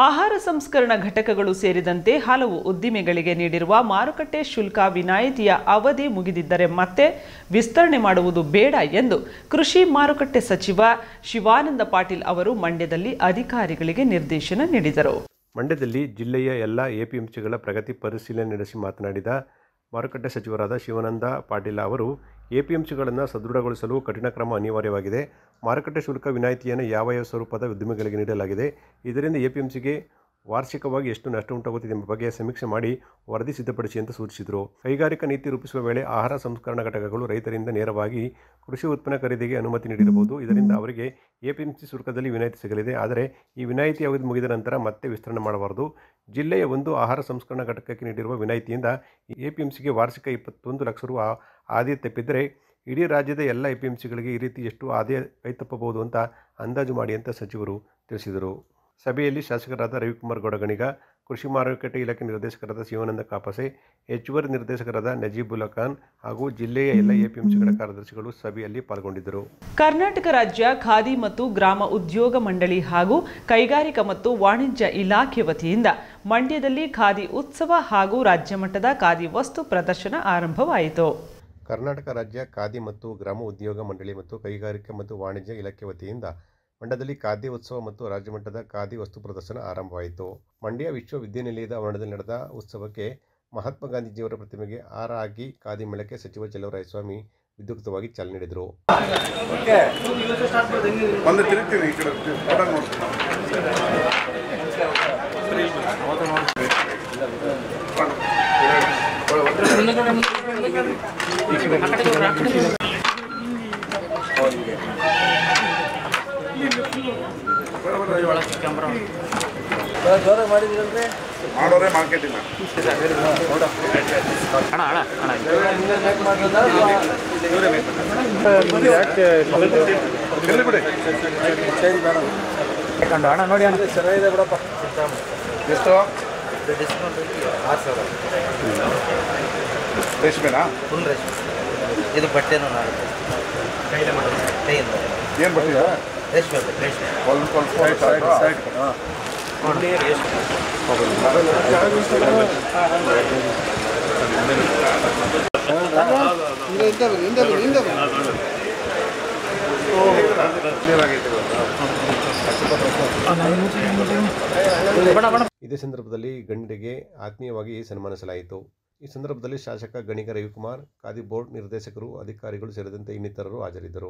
ಆಹಾರ ಸಂಸ್ಕರಣಾ ಘಟಕಗಳು ಸೇರಿದಂತೆ ಹಲವು ಉದ್ದಿಮೆಗಳಿಗೆ ನೀಡಿರುವ ಮಾರುಕಟ್ಟೆ ಶುಲ್ಕ ವಿನಾಯಿತಿಯ ಅವಧಿ ಮುಗಿದಿದ್ದರೆ ಮತ್ತೆ ವಿಸ್ತರಣೆ ಮಾಡುವುದು ಬೇಡ ಎಂದು ಕೃಷಿ ಮಾರುಕಟ್ಟೆ ಸಚಿವ ಶಿವಾನಂದ ಪಾಟೀಲ್ ಅವರು ಮಂಡ್ಯದಲ್ಲಿ ಅಧಿಕಾರಿಗಳಿಗೆ ನಿರ್ದೇಶನ ನೀಡಿದರು. ಮಂಡ್ಯದಲ್ಲಿ ಜಿಲ್ಲೆಯ ಎಲ್ಲ ಎಪಿಎಂಸಿಗಳ ಪ್ರಗತಿ ಪರಿಶೀಲನೆ ನಡೆಸಿ ಮಾತನಾಡಿದ ಮಾರುಕಟ್ಟೆ ಸಚಿವರಾದ ಶಿವಾನಂದ ಪಾಟೀಲ್ ಅವರು, ಎಪಿಎಂಸಿಗಳನ್ನು ಸದೃಢಗೊಳಿಸಲು ಕಠಿಣ ಕ್ರಮ ಅನಿವಾರ್ಯವಾಗಿದೆ. ಮಾರುಕಟ್ಟೆ ಶುಲ್ಕ ವಿನಾಯಿತಿಯನ್ನು ಯಾವ ಸ್ವರೂಪದ ಉದ್ದಿಮೆಗಳಿಗೆ ನೀಡಲಾಗಿದೆ, ಇದರಿಂದ ಎಪಿಎಂಸಿಗೆ ವಾರ್ಷಿಕವಾಗಿ ಎಷ್ಟು ನಷ್ಟ ಉಂಟಾಗುತ್ತಿದೆ ಎಂಬ ಬಗ್ಗೆ ಸಮೀಕ್ಷೆ ಮಾಡಿ ವರದಿ ಸಿದ್ಧಪಡಿಸಿ ಅಂತ ಸೂಚಿಸಿದರು. ಕೈಗಾರಿಕಾ ನೀತಿ ರೂಪಿಸುವ ವೇಳೆ ಆಹಾರ ಸಂಸ್ಕರಣಾ ಘಟಕಗಳು ರೈತರಿಂದ ನೇರವಾಗಿ ಕೃಷಿ ಉತ್ಪನ್ನ ಖರೀದಿಗೆ ಅನುಮತಿ ನೀಡಿರಬಹುದು. ಇದರಿಂದ ಅವರಿಗೆ ಎಪಿಎಂಸಿ ಶುಲ್ಕದಲ್ಲಿ ವಿನಾಯಿತಿ ಸಿಗಲಿದೆ. ಆದರೆ ಈ ವಿನಾಯಿತಿ ಅವಧಿ ಮುಗಿದ ನಂತರ ಮತ್ತೆ ವಿಸ್ತರಣೆ ಮಾಡಬಾರದು. ಜಿಲ್ಲೆಯ ಒಂದು ಆಹಾರ ಸಂಸ್ಕರಣಾ ಘಟಕಕ್ಕೆ ನೀಡಿರುವ ವಿನಾಯಿತಿಯಿಂದ ಎಪಿಎಂಸಿಗೆ ವಾರ್ಷಿಕ 21 ಲಕ್ಷ ರು ಆದಾಯ ತಪ್ಪಿದರೆ ಇಡೀ ರಾಜ್ಯದ ಎಲ್ಲ ಎಪಿಎಂಸಿಗಳಿಗೆ ಈ ರೀತಿ ಎಷ್ಟು ಆದಾಯ ಕೈತಪ್ಪಬಹುದು ಅಂತ ಅಂದಾಜು ಮಾಡಿ ಅಂತ ಸಚಿವರು ತಿಳಿಸಿದರು. ಸಭೆಯಲ್ಲಿ ಶಾಸಕರಾದ ರವಿಕುಮಾರ್ ಗೌಡಗಣಿಗ, ಕೃಷಿ ಮಾರುಕಟ್ಟೆ ಇಲಾಖೆ ನಿರ್ದೇಶಕರಾದ ಶಿವಾನಂದ ಕಾಪಸೆ, ಹೆಚ್ಚುವರಿ ನಿರ್ದೇಶಕರಾದ ನಜೀಬುಲ್ಲಾ ಖಾನ್ ಹಾಗೂ ಜಿಲ್ಲೆಯ ಎಲ್ಲ ಎಪಿಎಂಸಿಗಳ ಕಾರ್ಯದರ್ಶಿಗಳು ಸಭೆಯಲ್ಲಿ ಪಾಲ್ಗೊಂಡಿದ್ದರು. ಕರ್ನಾಟಕ ರಾಜ್ಯ ಖಾದಿ ಮತ್ತು ಗ್ರಾಮ ಉದ್ಯೋಗ ಮಂಡಳಿ ಹಾಗೂ ಕೈಗಾರಿಕಾ ಮತ್ತು ವಾಣಿಜ್ಯ ಇಲಾಖೆ ವತಿಯಿಂದ ಮಂಡ್ಯದಲ್ಲಿ ಖಾದಿ ಉತ್ಸವ ಹಾಗೂ ರಾಜ್ಯ ಮಟ್ಟದ ಖಾದಿ ವಸ್ತು ಪ್ರದರ್ಶನ ಆರಂಭವಾಯಿತು. ಕರ್ನಾಟಕ ರಾಜ್ಯ ಖಾದಿ ಮತ್ತು ಗ್ರಾಮ ಉದ್ಯೋಗ ಮಂಡಳಿ ಮತ್ತು ಕೈಗಾರಿಕಾ ಮತ್ತು ವಾಣಿಜ್ಯ ಇಲಾಖೆ ವತಿಯಿಂದ ಮಂಡ್ಯದಲ್ಲಿ ಖಾದಿ ಉತ್ಸವ ಮತ್ತು ರಾಜ್ಯಮಟ್ಟದ ಖಾದಿ ವಸ್ತು ಪ್ರದರ್ಶನ ಆರಂಭವಾಯಿತು. ಮಂಡ್ಯ ವಿಶ್ವವಿದ್ಯಾನಿಲಯದ ಆವರಣದಲ್ಲಿ ನಡೆದ ಉತ್ಸವಕ್ಕೆ ಮಹಾತ್ಮ ಗಾಂಧೀಜಿಯವರ ಪ್ರತಿಮೆಗೆ ಹಾರ ಹಾಕಿ ಖಾದಿ ಮೇಳಕ್ಕೆ ಸಚಿವ ಚಲುವರಾಯಸ್ವಾಮಿ ವಿದ್ಯುಕ್ತವಾಗಿ ಚಾಲನೆ ನೀಡಿದರು. ಮಾಡೋರೆ ಮಾರ್ಕೆಟಿಂಗ್ ಅಣ್ಣ ನೋಡಿ ಅಣ್ಣ ಚೆನ್ನಾಗಿದೆ ಬಿಡಪ್ಪ. ಎಷ್ಟು ಡಿಸ್ಕೌಂಟ್ 6,000 ರೇಷ್ಮೆನಾ? ಫುಲ್ ರೇಷ್ಮೆ. ಇದು ಬಟ್ಟೆನೂ ನಾನು ಕೈಯಿಂದ ಮಾಡೋದು. ಕೈಯಿಂದ ಏನು ಬಟ್ಟೆ? ರೇಷ್ಮೆ ರೇಷ್ಮೆ. ಇದೇ ಸಂದರ್ಭದಲ್ಲಿ ಗಣ್ಯರಿಗೆ ಆತ್ಮೀಯವಾಗಿ ಸನ್ಮಾನಿಸಲಾಯಿತು. ಈ ಸಂದರ್ಭದಲ್ಲಿ ಶಾಸಕ ಗಣಿಗ ರವಿಕುಮಾರ್, ಖಾದಿ ಬೋರ್ಡ್ ನಿರ್ದೇಶಕರು, ಅಧಿಕಾರಿಗಳು ಸೇರಿದಂತೆ ಇನ್ನಿತರರು ಹಾಜರಿದ್ದರು.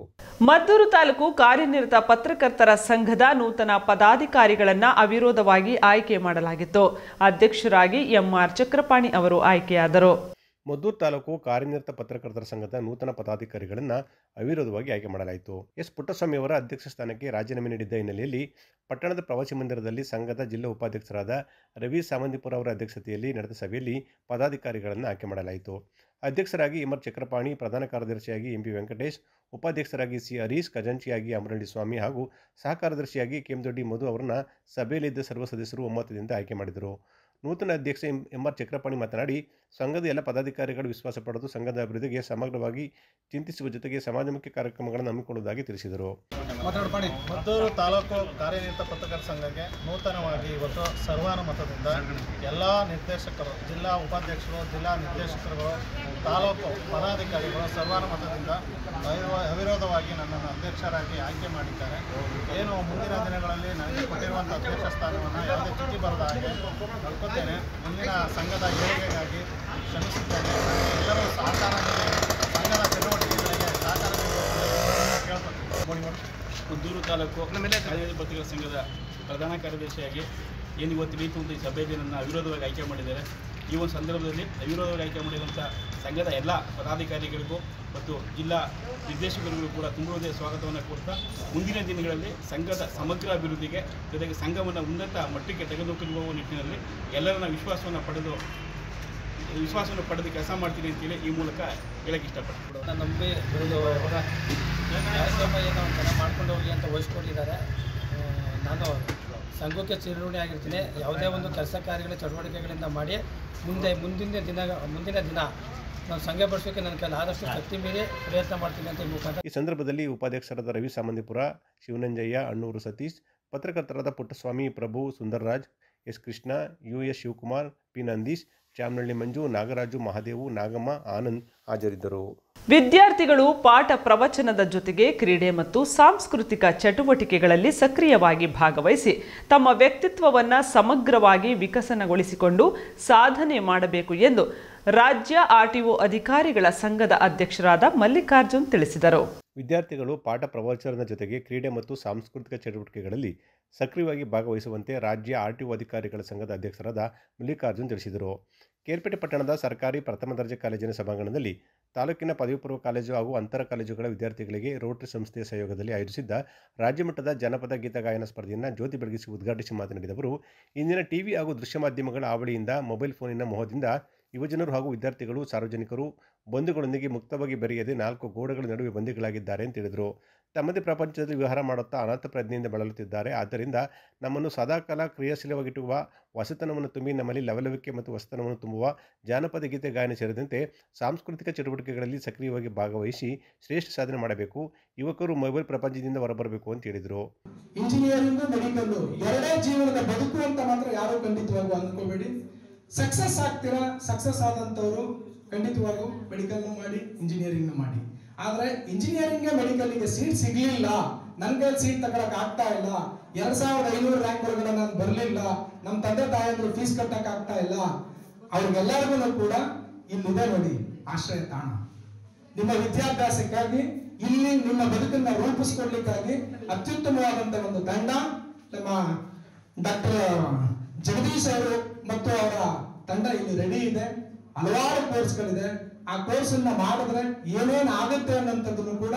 ಮದ್ದೂರು ತಾಲೂಕು ಕಾರ್ಯನಿರತ ಪತ್ರಕರ್ತರ ಸಂಘದ ನೂತನ ಪದಾಧಿಕಾರಿಗಳನ್ನು ಅವಿರೋಧವಾಗಿ ಆಯ್ಕೆ ಮಾಡಲಾಗಿತ್ತು. ಅಧ್ಯಕ್ಷರಾಗಿ ಎಂಆರ್ ಚಕ್ರಪಾಣಿ ಅವರು ಆಯ್ಕೆಯಾದರು. ಮದ್ದೂರು ತಾಲೂಕು ಕಾರ್ಯನಿರತ ಪತ್ರಕರ್ತರ ಸಂಘದ ನೂತನ ಪದಾಧಿಕಾರಿಗಳನ್ನು ಅವಿರೋಧವಾಗಿ ಆಯ್ಕೆ ಮಾಡಲಾಯಿತು. ಎಸ್ ಪುಟ್ಟಸ್ವಾಮಿ ಅವರ ಅಧ್ಯಕ್ಷ ಸ್ಥಾನಕ್ಕೆ ರಾಜೀನಾಮೆ ನೀಡಿದ್ದ ಹಿನ್ನೆಲೆಯಲ್ಲಿ ಪಟ್ಟಣದ ಪ್ರವಾಸಿ ಮಂದಿರದಲ್ಲಿ ಸಂಘದ ಜಿಲ್ಲಾ ಉಪಾಧ್ಯಕ್ಷರಾದ ರವಿ ಸಾಮಂತಿಪುರ ಅವರ ಅಧ್ಯಕ್ಷತೆಯಲ್ಲಿ ನಡೆದ ಸಭೆಯಲ್ಲಿ ಪದಾಧಿಕಾರಿಗಳನ್ನು ಆಯ್ಕೆ ಮಾಡಲಾಯಿತು. ಅಧ್ಯಕ್ಷರಾಗಿ ಎಂಆರ್ ಚಕ್ರಪಾಣಿ, ಪ್ರಧಾನ ಕಾರ್ಯದರ್ಶಿಯಾಗಿ ಎಂಪಿ ವೆಂಕಟೇಶ್, ಉಪಾಧ್ಯಕ್ಷರಾಗಿ ಸಿ ಹರೀಶ್, ಖಜಾಂಚಿಯಾಗಿ ಅಮರಳ್ಳಿ ಸ್ವಾಮಿ ಹಾಗೂ ಸಹ ಕಾರ್ಯದರ್ಶಿಯಾಗಿ ಕೆಂದೊಡ್ಡಿ ಮಧು ಅವರನ್ನು ಸಭೆಯಲ್ಲಿದ್ದ ಸರ್ವ ಸದಸ್ಯರು ಒಮ್ಮತದಿಂದ ಆಯ್ಕೆ ಮಾಡಿದರು. ನೂತನ ಅಧ್ಯಕ್ಷ ಎಂಆರ್ ಚಕ್ರಪಾಣಿ ಮಾತನಾಡಿ, ಸಂಘದ ಎಲ್ಲ ಪದಾಧಿಕಾರಿಗಳು ವಿಶ್ವಾಸ ಪಡೆದು ಸಂಘದ ಅಭಿವೃದ್ಧಿಗೆ ಸಮಗ್ರವಾಗಿ ಚಿಂತಿಸುವ ಜೊತೆಗೆ ಸಮಾಜಮುಖಿ ಕಾರ್ಯಕ್ರಮಗಳನ್ನು ಹಮ್ಮಿಕೊಳ್ಳುವುದಾಗಿ ತಿಳಿಸಿದರು. ಮದ್ದೂರು ತಾಲೂಕು ಕಾರ್ಯನಿರತ ಪತ್ರಕರ್ತರ ಸಂಘಕ್ಕೆ ನೂತನವಾಗಿ ಇವತ್ತು ಸರ್ವಾನುಮತದಿಂದ ಎಲ್ಲ ನಿರ್ದೇಶಕರು, ಜಿಲ್ಲಾ ಉಪಾಧ್ಯಕ್ಷರು, ಜಿಲ್ಲಾ ನಿರ್ದೇಶಕರುಗಳು, ತಾಲೂಕು ಪದಾಧಿಕಾರಿಗಳು ಸರ್ವಾನುಮತದಿಂದ ಅವಿರೋಧವಾಗಿ ನನ್ನನ್ನು ಅಧ್ಯಕ್ಷರಾಗಿ ಆಯ್ಕೆ ಮಾಡಿದ್ದಾರೆ. ಏನು ಮುಂದಿನ ದಿನಗಳಲ್ಲಿ ನನಗೆ ಕೊಟ್ಟಿರುವಂಥ ಅಧ್ಯಕ್ಷ ಸ್ಥಾನವನ್ನು ಯಾವುದೇ ಚ್ಯುತಿ ಬರದ ಹಾಗೆ ನಡ್ಕೊತೇನೆ. ಮುಂದಿನ ಸಂಘದ ಏಳಿಗೆಗಾಗಿ ಶ್ರಮಿಸುತ್ತೇನೆ. ಎಲ್ಲರೂ ಸಹಕಾರ ನೀಡಿ ಸಂಘದ ಚಟುವಟಿಕೆಗಳಿಗೆ ತಾಲೂಕು ಕಾಲೇಜು ಪತ್ರಕರ್ತರ ಸಂಘದ ಪ್ರಧಾನ ಕಾರ್ಯದರ್ಶಿಯಾಗಿ ಏನು ಇವತ್ತು ರೀತಿ ಒಂದು ಈ ಸಭೆಯಲ್ಲಿ ನನ್ನ ಅವಿರೋಧವಾಗಿ ಆಯ್ಕೆ ಮಾಡಿದ್ದಾರೆ. ಈ ಒಂದು ಸಂದರ್ಭದಲ್ಲಿ ಅವಿರೋಧವಾಗಿ ಆಯ್ಕೆ ಮಾಡಿರುವಂಥ ಸಂಘದ ಎಲ್ಲ ಪದಾಧಿಕಾರಿಗಳಿಗೂ ಮತ್ತು ಜಿಲ್ಲಾ ನಿರ್ದೇಶಕರಿಗೂ ಕೂಡ ತುಂಬ ಸ್ವಾಗತವನ್ನು ಕೊಡ್ತಾ ಮುಂದಿನ ದಿನಗಳಲ್ಲಿ ಸಂಘದ ಸಮಗ್ರ ಅಭಿವೃದ್ಧಿಗೆ ಜೊತೆಗೆ ಸಂಘವನ್ನು ಉನ್ನತ ಮಟ್ಟಕ್ಕೆ ತೆಗೆದುಕೊಳ್ಳುವ ನಿಟ್ಟಿನಲ್ಲಿ ಎಲ್ಲರನ್ನ ವಿಶ್ವಾಸವನ್ನು ಪಡೆದು ಕೆಲಸ ಮಾಡ್ತೀನಿ ಅಂತೇಳಿ ಈ ಮೂಲಕ ಹೇಳಕ್ಕೆ ಇಷ್ಟಪಡ್ತೀನಿ. ನನ್ನ ನಂಬಿ ಕಾರ್ಯಕ್ರಮ ಏನೋ ಒಂಥರ ಮಾಡ್ಕೊಂಡು ಹೋಗಿ ಅಂತ ವಹಿಸ್ಕೊಟ್ಟಿದ್ದಾರೆ. ನಾನು ಸಂಘಕ್ಕೆ ಚಿರಋಣಿ ಆಗಿರ್ತೀನಿ. ಯಾವುದೇ ಒಂದು ಕೆಲಸ ಕಾರ್ಯಗಳ ಚಟುವಟಿಕೆಗಳಿಂದ ಮಾಡಿ ಮುಂದಿನ ದಿನ ನಾನು ಸಂಘ ಬಳಸೋಕ್ಕೆ ನನ್ನ ಕೈಲಿ ಆದಷ್ಟು ಶಕ್ತಿ ಮೀರಿ ಪ್ರಯತ್ನ ಮಾಡ್ತೀನಿ ಅಂತ ಈ ಮುಖಾಂತರ. ಈ ಸಂದರ್ಭದಲ್ಲಿ ಉಪಾಧ್ಯಕ್ಷರಾದ ರವಿ ಸಾಮಂತಿಪುರ, ಶಿವನಂಜಯ್ಯ, ಅಣ್ಣೂರು ಸತೀಶ್, ಪತ್ರಕರ್ತರಾದ Puttaswamy, Prabhu, Sundarraj, S Krishna, US Shivakumar, P Nandish, Chamanahalli Manju, Nagaraju, Mahadevu, Nagamma, Anand ಹಾಜರಿದ್ದರು. ವಿದ್ಯಾರ್ಥಿಗಳು ಪಾಠ ಪ್ರವಚನದ ಜೊತೆಗೆ ಕ್ರೀಡೆ ಮತ್ತು ಸಾಂಸ್ಕೃತಿಕ ಚಟುವಟಿಕೆಗಳಲ್ಲಿ ಸಕ್ರಿಯವಾಗಿ ಭಾಗವಹಿಸಿ ತಮ್ಮ ವ್ಯಕ್ತಿತ್ವವನ್ನು ಸಮಗ್ರವಾಗಿ ವಿಕಸನಗೊಳಿಸಿಕೊಂಡು ಸಾಧನೆ ಮಾಡಬೇಕು ಎಂದು ರಾಜ್ಯ RTO ಅಧಿಕಾರಿಗಳ ಸಂಘದ ಅಧ್ಯಕ್ಷರಾದ ಮಲ್ಲಿಕಾರ್ಜುನ್ ತಿಳಿಸಿದರು. ವಿದ್ಯಾರ್ಥಿಗಳು ಪಾಠ ಪ್ರವಚನದ ಜೊತೆಗೆ ಕ್ರೀಡೆ ಮತ್ತು ಸಾಂಸ್ಕೃತಿಕ ಚಟುವಟಿಕೆಗಳಲ್ಲಿ ಸಕ್ರಿಯವಾಗಿ ಭಾಗವಹಿಸುವಂತೆ ರಾಜ್ಯ RTO ಅಧಿಕಾರಿಗಳ ಸಂಘದ ಅಧ್ಯಕ್ಷರಾದ ಮಲ್ಲಿಕಾರ್ಜುನ್ ತಿಳಿಸಿದರು. ಕೇರ್ಪೇಟೆ ಪಟ್ಟಣದ ಸರ್ಕಾರಿ ಪ್ರಥಮ ದರ್ಜೆ ಕಾಲೇಜಿನ ಸಭಾಂಗಣದಲ್ಲಿ ತಾಲೂಕಿನ ಪದವಿ ಪೂರ್ವ ಕಾಲೇಜು ಹಾಗೂ ಅಂತರ ಕಾಲೇಜುಗಳ ವಿದ್ಯಾರ್ಥಿಗಳಿಗೆ ರೋಟರಿ ಸಂಸ್ಥೆಯ ಸಹಯೋಗದಲ್ಲಿ ಆಯೋಜಿಸಿದ್ದ ರಾಜ್ಯಮಟ್ಟದ ಜನಪದ ಗೀತ ಗಾಯನ ಸ್ಪರ್ಧೆಯನ್ನು ಜ್ಯೋತಿ ಬೆಳಗಿಸಿ ಉದ್ಘಾಟಿಸಿ ಮಾತನಾಡಿದ ಅವರು, ಇಂದಿನ ಟಿವಿ ಹಾಗೂ ದೃಶ್ಯ ಮಾಧ್ಯಮಗಳ ಹಾವಳಿಯಿಂದ ಮೊಬೈಲ್ ಫೋನಿನ ಮೋಹದಿಂದ ಯುವಜನರು ಹಾಗೂ ವಿದ್ಯಾರ್ಥಿಗಳು, ಸಾರ್ವಜನಿಕರು ಬಂಧುಗಳೊಂದಿಗೆ ಮುಕ್ತವಾಗಿ ಬೆರೆಯದೆ 4 ಗೋಡೆಗಳ ನಡುವೆ ಬಂದಿಗಳಾಗಿದ್ದಾರೆ ಅಂತ ಹೇಳಿದರು. ತಮ್ಮದೇ ಪ್ರಪಂಚದಲ್ಲಿ ವ್ಯವಹಾರ ಮಾಡುತ್ತಾ ಅನಾಥ ಪ್ರಜ್ಞೆಯಿಂದ ಬಳಲುತ್ತಿದ್ದಾರೆ. ಆದ್ದರಿಂದ ನಮ್ಮನ್ನು ಸದಾಕಾಲ ಕ್ರಿಯಾಶೀಲವಾಗಿಟ್ಟುವ, ಹೊಸತನವನ್ನು ತುಂಬಿ ನಮ್ಮಲ್ಲಿ ಲವಲವಿಕೆ ಮತ್ತು ಹೊಸತನವನ್ನು ತುಂಬುವ ಜಾನಪದ ಗೀತೆ ಗಾಯನ ಸೇರಿದಂತೆ ಸಾಂಸ್ಕೃತಿಕ ಚಟುವಟಿಕೆಗಳಲ್ಲಿ ಸಕ್ರಿಯವಾಗಿ ಭಾಗವಹಿಸಿ ಶ್ರೇಷ್ಠ ಸಾಧನೆ ಮಾಡಬೇಕು. ಯುವಕರು ಮೊಬೈಲ್ ಪ್ರಪಂಚದಿಂದ ಹೊರಬರಬೇಕು ಅಂತ ಹೇಳಿದರು. ಇಂಜಿನಿಯರಿಂಗ್, ಮೆಡಿಕಲ್ ಎರಡೇ ಜೀವನದ ಬದುಕು ಅಂತ ಮಾತ್ರ ಯಾರು ಖಂಡಿತವಾಗೂ ಅಂದ್ಕೋಬೇಡಿ. ಸಕ್ಸಸ್ ಆಗ್ತೀರಾ, ಸಕ್ಸಸ್ ಆದಂಥವ್ರು ಖಂಡಿತವಾಗೂ ಮೆಡಿಕಲ್ ಮಾಡಿ, ಇಂಜಿನಿಯರಿಂಗ್ ಮಾಡಿ. ಆದ್ರೆ ಇಂಜಿನಿಯರಿಂಗ್ ಮೆಡಿಕಲ್ಗೆ ಸೀಟ್ ಸಿಗ್ಲಿಲ್ಲ, ನನ್ನ ಕೈಲಿ ಸೀಟ್ ತಗೊಳಕ್ ಆಗ್ತಾ ಇಲ್ಲ, 2500 ರ್ಯಾಂಕ್ ಒಳಗಡೆ ನಾನು ಬರಲಿಲ್ಲ, ನಮ್ಮ ತಂದೆ ತಾಯಿಯಂದ್ರು ಫೀಸ್ ಕಟ್ಟಕ್ ಆಗ್ತಾ ಇಲ್ಲ, ಅವ್ರಿಗೆಲ್ಲರಿಗೂ ಕೂಡ ಇಲ್ಲಿದೆ ನೋಡಿ ಆಶ್ರಯ ತಾಣ. ನಿಮ್ಮ ವಿದ್ಯಾಭ್ಯಾಸಕ್ಕಾಗಿ, ಇಲ್ಲಿ ನಿಮ್ಮ ಬದುಕನ್ನ ರೂಪಿಸ್ಕೊಡ್ಲಿಕ್ಕಾಗಿ ಅತ್ಯುತ್ತಮವಾದಂತ ಒಂದು ತಂಡ ನಮ್ಮ ಡಾಕ್ಟರ್ ಜಗದೀಶ್ ಅವರು ಮತ್ತು ಅವರ ತಂಡ ಇಲ್ಲಿ ರೆಡಿ ಇದೆ. ಹಲವಾರು ಕೋರ್ಸ್ಗಳಿದೆ. ಆ ಕೋರ್ಸ್ ಅನ್ನ ಮಾಡಿದ್ರೆ ಏನೇನು ಆಗುತ್ತೆ ಅನ್ನೋಂಥದ್ದನ್ನು ಕೂಡ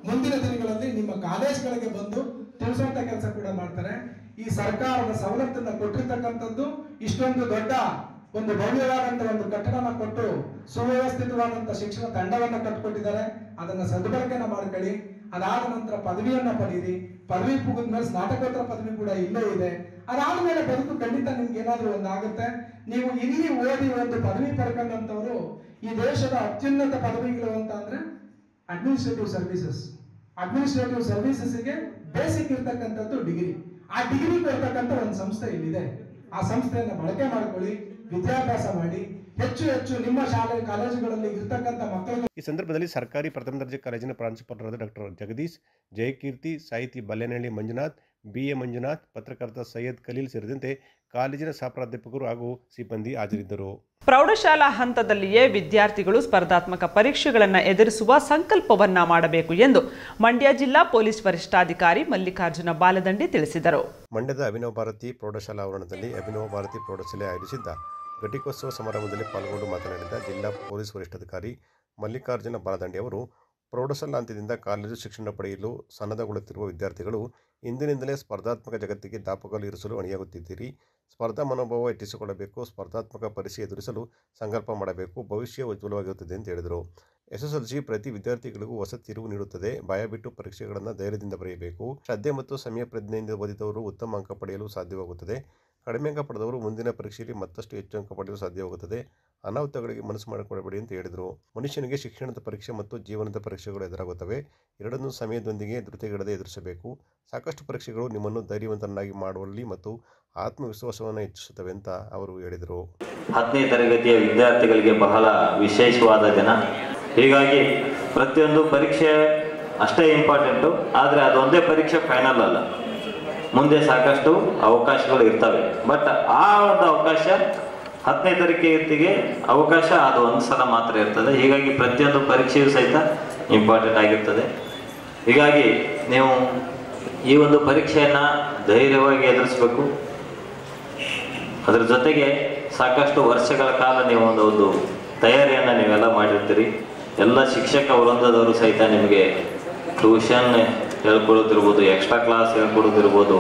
ಮುಂದಿನ ದಿನಗಳಲ್ಲಿ ನಿಮ್ಮ ಕಾಲೇಜ್ಗಳಿಗೆ ಬಂದು ತಿಳಿಸುವಂತ ಕೆಲಸ ಕೂಡ ಮಾಡ್ತಾರೆ. ಈ ಸರ್ಕಾರದ ಸವಲತ್ತನ್ನ ಕೊಟ್ಟಿರ್ತಕ್ಕಂಥದ್ದು ಇಷ್ಟೊಂದು ದೊಡ್ಡ ಒಂದು ಭವ್ಯವಾದಂತ ಒಂದು ಕಟ್ಟಡನ ಕೊಟ್ಟು ಸುವ್ಯವಸ್ಥಿತವಾದಂತ ಶಿಕ್ಷಣ ತಂಡವನ್ನ ಕಟ್ಕೊಟ್ಟಿದ್ದಾರೆ. ಅದನ್ನ ಸದ್ಬಳಕೆನ ಮಾಡ್ಕೊಳ್ಳಿ. ಅದಾದ ನಂತರ ಪದವಿಯನ್ನ ಪಡೀರಿ. ಪದವಿ ಮುಗಿದ ಮೇಲೆ ಸ್ನಾತಕೋತ್ತರ ಪದವಿ ಕೂಡ ಇಲ್ಲೇ ಇದೆ. ಅದಾದ್ಮೇಲೆ ಬದುಕು ಖಂಡಿತ ನಿಮ್ಗೆ ಏನಾದ್ರೂ ಒಂದಾಗುತ್ತೆ. ನೀವು ಇಲ್ಲಿ ಓದಿ ಒಂದು ಪದವಿ ಪಡ್ಕೊಂಡಂತವ್ರು ಈ ದೇಶದ ಅತ್ಯುನ್ನತ ಪದವಿಗಳು ಅಂತ ಅಂದ್ರೆ ಅಡ್ಮಿನಿಸ್ಟ್ರೇಟಿವ್ ಸರ್ವಿಸಸ್ಗೆ ಬೇಸಿಕ್ ಇರ್ತಕ್ಕಂಥದ್ದು ಡಿಗ್ರಿ. ಆ ಡಿಗ್ರಿ ಕೊಡ್ತಕ್ಕಂಥ ಒಂದು ಸಂಸ್ಥೆ ಇಲ್ಲಿದೆ. ಆ ಸಂಸ್ಥೆಯನ್ನ ಬಳಕೆ ಮಾಡ್ಕೊಳ್ಳಿ, ವಿದ್ಯಾಭ್ಯಾಸ ಮಾಡಿ, ಹೆಚ್ಚು ನಿಮ್ಮ ಶಾಲೆ ಕಾಲೇಜುಗಳಲ್ಲಿ ಇರ್ತಕ್ಕಂಥ ಮಕ್ಕಳು. ಈ ಸಂದರ್ಭದಲ್ಲಿ ಸರ್ಕಾರಿ ಪ್ರಥಮ ದರ್ಜೆ ಕಾಲೇಜಿನ ಪ್ರಾಂಶುಪಾಲರಾದ ಡಾಕ್ಟರ್ ಜಗದೀಶ್, ಜಯಕೀರ್ತಿ, ಸಾಹಿತಿ ಬಲ್ಲೇನಹಳ್ಳಿ ಮಂಜುನಾಥ್, BA ಮಂಜುನಾಥ್, ಪತ್ರಕರ್ತ ಸೈಯದ್ ಖಲೀಲ್ ಸೇರಿದಂತೆ ಕಾಲೇಜಿನ ಸಹಪ್ರಾಧ್ಯಾಪಕರು ಹಾಗೂ ಸಿಬ್ಬಂದಿ ಹಾಜರಿದ್ದರು. ಪ್ರೌಢಶಾಲಾ ಹಂತದಲ್ಲಿಯೇ ವಿದ್ಯಾರ್ಥಿಗಳು ಸ್ಪರ್ಧಾತ್ಮಕ ಪರೀಕ್ಷೆಗಳನ್ನು ಎದುರಿಸುವ ಸಂಕಲ್ಪವನ್ನ ಮಾಡಬೇಕು ಎಂದು ಮಂಡ್ಯ ಜಿಲ್ಲಾ ಪೊಲೀಸ್ ವರಿಷ್ಠಾಧಿಕಾರಿ ಮಲ್ಲಿಕಾರ್ಜುನ ಬಾಲದಂಡಿ ತಿಳಿಸಿದರು. ಮಂಡ್ಯದ ಅಭಿನವ ಭಾರತಿ ಪ್ರೌಢಶಾಲಾ ಆವರಣದಲ್ಲಿ ಅಭಿನವ ಭಾರತಿ ಪ್ರೌಢಶಾಲೆ ಆಯೋಜಿಸಿದ್ದ ಘಟಿಕೋತ್ಸವ ಸಮಾರಂಭದಲ್ಲಿ ಪಾಲ್ಗೊಂಡು ಮಾತನಾಡಿದ ಜಿಲ್ಲಾ ಪೊಲೀಸ್ ವರಿಷ್ಠಾಧಿಕಾರಿ ಮಲ್ಲಿಕಾರ್ಜುನ ಬಾಲದಂಡಿ ಅವರು, ಪ್ರೌಢಶಾಲಾ ಹಂತದಿಂದ ಕಾಲೇಜು ಶಿಕ್ಷಣ ಪಡೆಯಲು ಸನ್ನದ್ಧಗೊಳ್ಳುತ್ತಿರುವ ವಿದ್ಯಾರ್ಥಿಗಳು ಇಂದಿನಿಂದಲೇ ಸ್ಪರ್ಧಾತ್ಮಕ ಜಗತ್ತಿಗೆ ದಾಪುಗಾಲು ಇರಿಸಲು ಅಣಿಯಾಗುತ್ತಿದ್ದೀರಿ. ಸ್ಪರ್ಧಾ ಮನೋಭಾವ ಹೆಚ್ಚಿಸಿಕೊಳ್ಳಬೇಕು. ಸ್ಪರ್ಧಾತ್ಮಕ ಪರೀಕ್ಷೆ ಎದುರಿಸಲು ಸಂಕಲ್ಪ ಮಾಡಬೇಕು. ಭವಿಷ್ಯ ಉಜ್ವಲವಾಗಿರುತ್ತದೆ ಅಂತ ಹೇಳಿದರು. SSLC ಪ್ರತಿ ವಿದ್ಯಾರ್ಥಿಗಳಿಗೂ ಹೊಸ ತಿರುವು ನೀಡುತ್ತದೆ. ಭಯಬಿಟ್ಟು ಪರೀಕ್ಷೆಗಳನ್ನು ಧೈರ್ಯದಿಂದ ಬರೆಯಬೇಕು. ಶ್ರದ್ಧೆ ಮತ್ತು ಸಮಯ ಪ್ರಜ್ಞೆಯಿಂದ ಓದಿದವರು ಉತ್ತಮ ಅಂಕ ಪಡೆಯಲು ಸಾಧ್ಯವಾಗುತ್ತದೆ. ಕಡಿಮೆ ಅಂಕ ಪಡೆದವರು ಮುಂದಿನ ಪರೀಕ್ಷೆಯಲ್ಲಿ ಮತ್ತಷ್ಟು ಹೆಚ್ಚು ಅಂಕ ಪಡೆಯಲು ಸಾಧ್ಯವಾಗುತ್ತದೆ. ಅನಾಹುತಗಳಿಗೆ ಮನಸ್ಸು ಮಾಡಿಕೊಡಬೇಡಿ ಅಂತ ಹೇಳಿದರು. ಮನುಷ್ಯನಿಗೆ ಶಿಕ್ಷಣದ ಪರೀಕ್ಷೆ ಮತ್ತು ಜೀವನದ ಪರೀಕ್ಷೆಗಳು ಎದುರಾಗುತ್ತವೆ. ಎರಡನ್ನೂ ಸಮಯದೊಂದಿಗೆ ಧೃತಿಗೆಡದೆ ಎದುರಿಸಬೇಕು. ಸಾಕಷ್ಟು ಪರೀಕ್ಷೆಗಳು ನಿಮ್ಮನ್ನು ಧೈರ್ಯವಂತನಾಗಿ ಮಾಡುವಲ್ಲಿ ಮತ್ತು ಆತ್ಮವಿಶ್ವಾಸವನ್ನು ಹೆಚ್ಚಿಸುತ್ತವೆ ಅಂತ ಅವರು ಹೇಳಿದರು. 10ನೇ ತರಗತಿಯ ವಿದ್ಯಾರ್ಥಿಗಳಿಗೆ ಬಹಳ ವಿಶೇಷವಾದ ದಿನ. ಹೀಗಾಗಿ ಪ್ರತಿಯೊಂದು ಪರೀಕ್ಷೆ ಅಷ್ಟೇ ಇಂಪಾರ್ಟೆಂಟು. ಆದರೆ ಅದೊಂದೇ ಪರೀಕ್ಷೆ ಫೈನಲ್ ಅಲ್ಲ. ಮುಂದೆ ಸಾಕಷ್ಟು ಅವಕಾಶಗಳು ಇರ್ತವೆ. ಬಟ್ ಆ ಒಂದು ಅವಕಾಶ 10ನೇ ತರಗತಿಗೆ ಅವಕಾಶ ಅದು ಒಂದು ಸಲ ಮಾತ್ರ ಇರ್ತದೆ. ಹೀಗಾಗಿ ಪ್ರತಿಯೊಂದು ಪರೀಕ್ಷೆಯೂ ಸಹಿತ ಇಂಪಾರ್ಟೆಂಟ್ ಆಗಿರ್ತದೆ. ಹೀಗಾಗಿ ನೀವು ಈ ಒಂದು ಪರೀಕ್ಷೆಯನ್ನು ಧೈರ್ಯವಾಗಿ ಎದುರಿಸಬೇಕು. ಅದರ ಜೊತೆಗೆ ಸಾಕಷ್ಟು ವರ್ಷಗಳ ಕಾಲ ನೀವು ಒಂದು ತಯಾರಿಯನ್ನು ನೀವೆಲ್ಲ ಮಾಡಿರ್ತೀರಿ. ಎಲ್ಲ ಶಿಕ್ಷಕ ವೃಂದದವರು ಸಹಿತ ನಿಮಗೆ ಟ್ಯೂಷನ್ ಹೇಳ್ಕೊಡೋದಿರ್ಬೋದು, ಎಕ್ಸ್ಟ್ರಾ ಕ್ಲಾಸ್ ಹೇಳ್ಕೊಡೋದಿರ್ಬೋದು,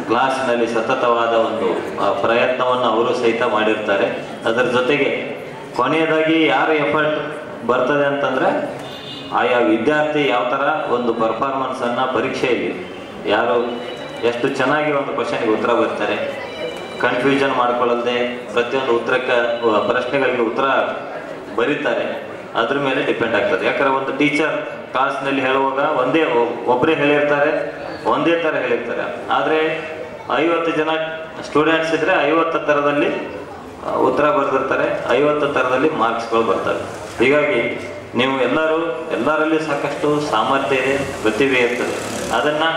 ಕ್ಲಾಸ್ನಲ್ಲಿ ಸತತವಾದ ಒಂದು ಪ್ರಯತ್ನವನ್ನು ಅವರು ಸಹಿತ ಮಾಡಿರ್ತಾರೆ. ಅದರ ಜೊತೆಗೆ ಕೊನೆಯದಾಗಿ ಯಾರು ಎಫರ್ಟ್ ಬರ್ತದೆ ಅಂತಂದರೆ ಆಯಾ ವಿದ್ಯಾರ್ಥಿ ಯಾವ ಥರ ಒಂದು ಪರ್ಫಾರ್ಮೆನ್ಸನ್ನು ಪರೀಕ್ಷೆಯಲ್ಲಿ ಯಾರು ಎಷ್ಟು ಚೆನ್ನಾಗಿ ಒಂದು ಕ್ವಶನ್ಗೆ ಉತ್ತರ ಬರ್ತಾರೆ, ಕನ್ಫ್ಯೂಷನ್ ಮಾಡ್ಕೊಳ್ಳದೆ ಪ್ರತಿಯೊಂದು ಪ್ರಶ್ನೆಗಳಿಗೆ ಉತ್ತರ ಬರೀತಾರೆ, ಅದ್ರ ಮೇಲೆ ಡಿಪೆಂಡ್ ಆಗ್ತದೆ. ಯಾಕಂದರೆ ಒಂದು ಟೀಚರ್ ಕ್ಲಾಸ್ನಲ್ಲಿ ಹೇಳುವಾಗ ಒಬ್ಬರೇ ಹೇಳಿರ್ತಾರೆ, ಒಂದೇ ಥರ ಹೇಳಿರ್ತಾರೆ. ಆದರೆ 50 ಜನ ಸ್ಟೂಡೆಂಟ್ಸ್ ಇದ್ದರೆ 50 ಥರದಲ್ಲಿ ಉತ್ತರ ಬರೆದಿರ್ತಾರೆ, 50 ಥರದಲ್ಲಿ ಮಾರ್ಕ್ಸ್ಗಳು ಬರ್ತವೆ. ಹೀಗಾಗಿ ನೀವು ಎಲ್ಲರಲ್ಲಿ ಸಾಕಷ್ಟು ಸಾಮರ್ಥ್ಯ ಇದೆ, ಪ್ರತಿಭೆ ಇರ್ತದೆ. ಅದನ್ನು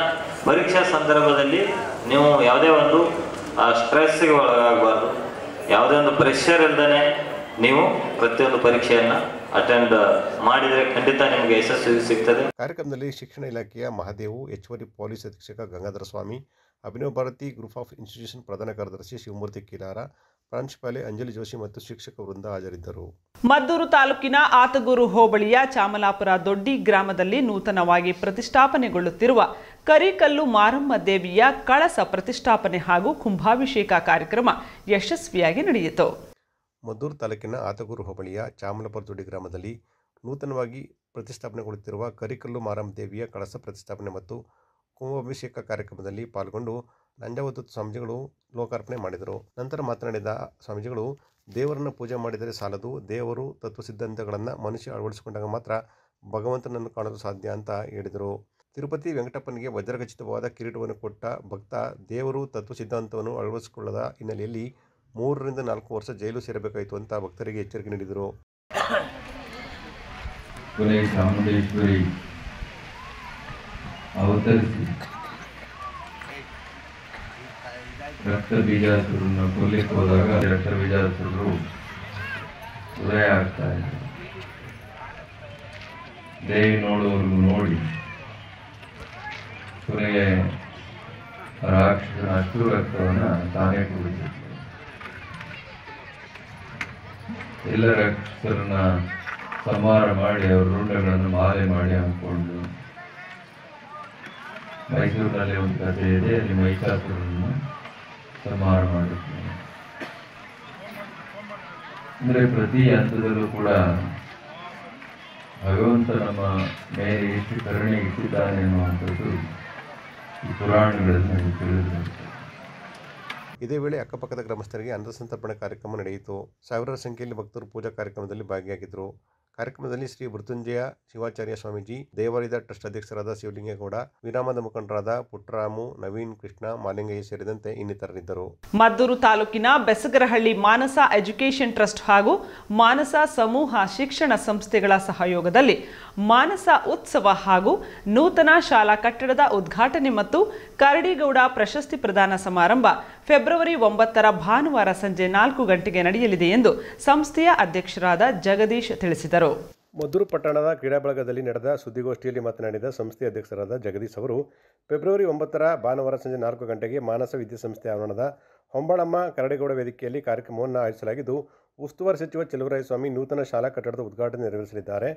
ಪರೀಕ್ಷಾ ಸಂದರ್ಭದಲ್ಲಿ ನೀವು ಯಾವುದೇ ಒಂದು ಸ್ಟ್ರೆಸ್ಗೆ ಒಳಗಾಗಬಾರ್ದು, ಯಾವುದೇ ಒಂದು ಪ್ರೆಷರ್ ಇಲ್ಲದೇ ನೀವು ಪ್ರತಿಯೊಂದು ಪರೀಕ್ಷೆಯನ್ನು ಅಟೆಂಡ್ ಮಾಡಿದರೆ ಖಂಡಿತ ನಿಮಗೆ ಯಶಸ್ಸು ಸಿಗ್ತದೆ. ಕಾರ್ಯಕ್ರಮದಲ್ಲಿ ಶಿಕ್ಷಣ ಇಲಾಖೆಯ ಮಹಾದೇವು, ಹೆಚ್ಚುವರಿ ಪೊಲೀಸ್ ಅಧೀಕ್ಷಕ Gangadhara Swamy, Abhinav Bharati group of institution ಪ್ರಧಾನ ಕಾರ್ಯದರ್ಶಿ ಶಿವಮೂರ್ತಿ ಕಿಲಾರ, ಪ್ರಾಂಶುಪಾಲೆ ಅಂಜಲಿ ಜೋಶಿ ಮತ್ತು ಶಿಕ್ಷಕ ವೃಂದ ಹಾಜರಿದ್ದರು. ಮದ್ದೂರು ತಾಲೂಕಿನ ಆತಗೂರು ಹೋಬಳಿಯ ಚಾಮಲಾಪುರ ದೊಡ್ಡಿ ಗ್ರಾಮದಲ್ಲಿ ನೂತನವಾಗಿ ಪ್ರತಿಷ್ಠಾಪನೆಗೊಳ್ಳುತ್ತಿರುವ ಕರಿಕಲ್ಲು ಮಾರಮ್ಮ ದೇವಿಯ ಕಳಸ ಪ್ರತಿಷ್ಠಾಪನೆ ಹಾಗೂ ಕುಂಭಾಭಿಷೇಕ ಕಾರ್ಯಕ್ರಮ ಯಶಸ್ವಿಯಾಗಿ ನಡೆಯಿತು. ಮದ್ದೂರು ತಾಲೂಕಿನ ಆತಗೂರು ಹೋಬಳಿಯ ಚಾಮಲಾಪುರ ದೊಡ್ಡಿ ಗ್ರಾಮದಲ್ಲಿ ನೂತನವಾಗಿ ಪ್ರತಿಷ್ಠಾಪನೆಗೊಳ್ಳುತ್ತಿರುವ ಕರಿಕಲ್ಲು ಮಾರಮ್ಮ ದೇವಿಯ ಕಳಸ ಪ್ರತಿಷ್ಠಾಪನೆ ಮತ್ತು ಕುಂಭಾಭಿಷೇಕ ಕಾರ್ಯಕ್ರಮದಲ್ಲಿ ಪಾಲ್ಗೊಂಡು ನಂಜಾವಧೂತ ಸ್ವಾಮೀಜಿಗಳು ಲೋಕಾರ್ಪಣೆ ಮಾಡಿದರು. ನಂತರ ಮಾತನಾಡಿದ ಸ್ವಾಮೀಜಿಗಳು, ದೇವರನ್ನು ಪೂಜೆ ಮಾಡಿದರೆ ಸಾಲದು, ದೇವರು ತತ್ವ ಸಿದ್ಧಾಂತಗಳನ್ನು ಮನುಷ್ಯ ಅಳವಡಿಸಿಕೊಂಡಾಗ ಮಾತ್ರ ಭಗವಂತನನ್ನು ಕಾಣಲು ಸಾಧ್ಯ ಅಂತ ಹೇಳಿದರು. ತಿರುಪತಿ ವೆಂಕಟಪ್ಪನಿಗೆ ವಜ್ರಖಚಿತವಾದ ಕಿರೀಟವನ್ನು ಕೊಟ್ಟ ಭಕ್ತ ದೇವರು ತತ್ವ ಸಿದ್ಧಾಂತವನ್ನು ಅಳವಡಿಸಿಕೊಳ್ಳದ ಹಿನ್ನೆಲೆಯಲ್ಲಿ 3 ರಿಂದ 4 ವರ್ಷ ಜೈಲು ಸೇರಬೇಕಾಯಿತು ಅಂತ ಭಕ್ತರಿಗೆ ಎಚ್ಚರಿಕೆ ನೀಡಿದರು. ಚಾಮುಂಡೇಶ್ವರಿ ಅವತರಿಸಿ ರಕ್ತ ಬೀಜಾಸುರನ್ನು ಕೊಲ್ಲಿಕ್ಕೆ ಹೋದಾಗ ರಕ್ತ ಬೀಜಾಸುರರು ಉದಯ ಆಗ್ತಾ ಇದ್ರು. ದೇವಿ ನೋಡುವವರೆಗೂ ನೋಡಿ ಕೊನೆಗೆ ರಾಕ್ಷಸನ ಅಷ್ಟು ರಕ್ತವನ್ನು ತಾನೇ ಕುಡಿಸಿದ್ರು. ಎಲ್ಲ ರಾಕ್ಷಸರನ್ನ ಸಂಹಾರ ಮಾಡಿ ಅವರ ರುಂಡಗಳನ್ನು ಮಾಲೆ ಮಾಡಿ ಹಾಕೊಂಡು ಮೈಸೂರಿನಲ್ಲಿ ಒಂದು ಕಥೆ ಇದೆ, ಅಲ್ಲಿ ಮಹಿಷಾಸುರನ್ನು ಸಂಹಾರ ಮಾಡುತ್ತಾರೆ. ಅಂದರೆ ಪ್ರತಿ ಹಂತದಲ್ಲೂ ಕೂಡ ಭಗವಂತ ನಮ್ಮ ಮೇಲೆ ಎಷ್ಟು ಕರುಣೆ ಇಟ್ಟಿದ್ದಾನೆ ಅನ್ನುವಂಥದ್ದು ಈ ಪುರಾಣಗಳಲ್ಲಿ ನಮಗೆ ತಿಳಿದಿರುತ್ತೆ. ಇದೇ ವೇಳೆ ಅಕ್ಕಪಕ್ಕದ ಗ್ರಾಮಸ್ಥರಿಗೆ ಅನ್ನಸಂತರ್ಪಣೆ ಕಾರ್ಯಕ್ರಮ ನಡೆಯಿತು. ಸಾವಿರಾರು ಸಂಖ್ಯೆಯಲ್ಲಿ ಭಕ್ತರು ಪೂಜಾ ಕಾರ್ಯಕ್ರಮದಲ್ಲಿ ಭಾಗಿಯಾಗಿದ್ದರು. ಕಾರ್ಯಕ್ರಮದಲ್ಲಿ ಶ್ರೀ ಮೃತ್ಯುಂಜಯ ಶಿವಾಚಾರ್ಯ ಸ್ವಾಮೀಜಿ, ದೇವಾಲಯದ ಟ್ರಸ್ಟ್ ಅಧ್ಯಕ್ಷರಾದ ಶಿವಲಿಂಗೇಗೌಡ, ವಿರಾಮದ ಮುಖಂಡರಾದ ಪುಟ್ಟರಾಮು, ನವೀನ್, ಕೃಷ್ಣ, ಮಾಲಿಂಗಯ್ಯ ಸೇರಿದಂತೆ ಇನ್ನಿತರರಿದ್ದರು. ಮದ್ದೂರು ತಾಲೂಕಿನ ಬೆಸಗರಹಳ್ಳಿ ಮಾನಸ ಎಜುಕೇಷನ್ ಟ್ರಸ್ಟ್ ಹಾಗೂ ಮಾನಸ ಸಮೂಹ ಶಿಕ್ಷಣ ಸಂಸ್ಥೆಗಳ ಸಹಯೋಗದಲ್ಲಿ ಮಾನಸ ಉತ್ಸವ ಹಾಗೂ ನೂತನ ಶಾಲಾ ಕಟ್ಟಡದ ಉದ್ಘಾಟನೆ ಮತ್ತು ಕರಡಿಗೌಡ ಪ್ರಶಸ್ತಿ ಪ್ರದಾನ ಸಮಾರಂಭ ಫೆಬ್ರವರಿ 9 ಭಾನುವಾರ ಸಂಜೆ 4 ಗಂಟೆಗೆ ನಡೆಯಲಿದೆ ಎಂದು ಸಂಸ್ಥೆಯ ಅಧ್ಯಕ್ಷರಾದ ಜಗದೀಶ್ ತಿಳಿಸಿದರು. ಮದ್ದೂರು ಪಟ್ಟಣದ ಕ್ರೀಡಾ ಬಳಗದಲ್ಲಿ ನಡೆದ ಸುದ್ದಿಗೋಷ್ಠಿಯಲ್ಲಿ ಮಾತನಾಡಿದ ಸಂಸ್ಥೆಯ ಅಧ್ಯಕ್ಷರಾದ ಜಗದೀಶ್ ಅವರು, ಫೆಬ್ರವರಿ 9 ಭಾನುವಾರ ಸಂಜೆ 4 ಗಂಟೆಗೆ ಮಾನಸ ವಿದ್ಯಾಸಂಸ್ಥೆ ಆವರಣದ ಹೊಂಬಾಳಮ್ಮ ಕರಡಿಗೌಡ ವೇದಿಕೆಯಲ್ಲಿ ಕಾರ್ಯಕ್ರಮವನ್ನು ಆಯೋಜಿಸಲಾಗಿದ್ದು, ಉಸ್ತುವಾರಿ ಸಚಿವ ಚೆಲುವರಾಯಸ್ವಾಮಿ ನೂತನ ಶಾಲಾ ಕಟ್ಟಡದ ಉದ್ಘಾಟನೆ ನೆರವೇರಿಸಲಿದ್ದಾರೆ.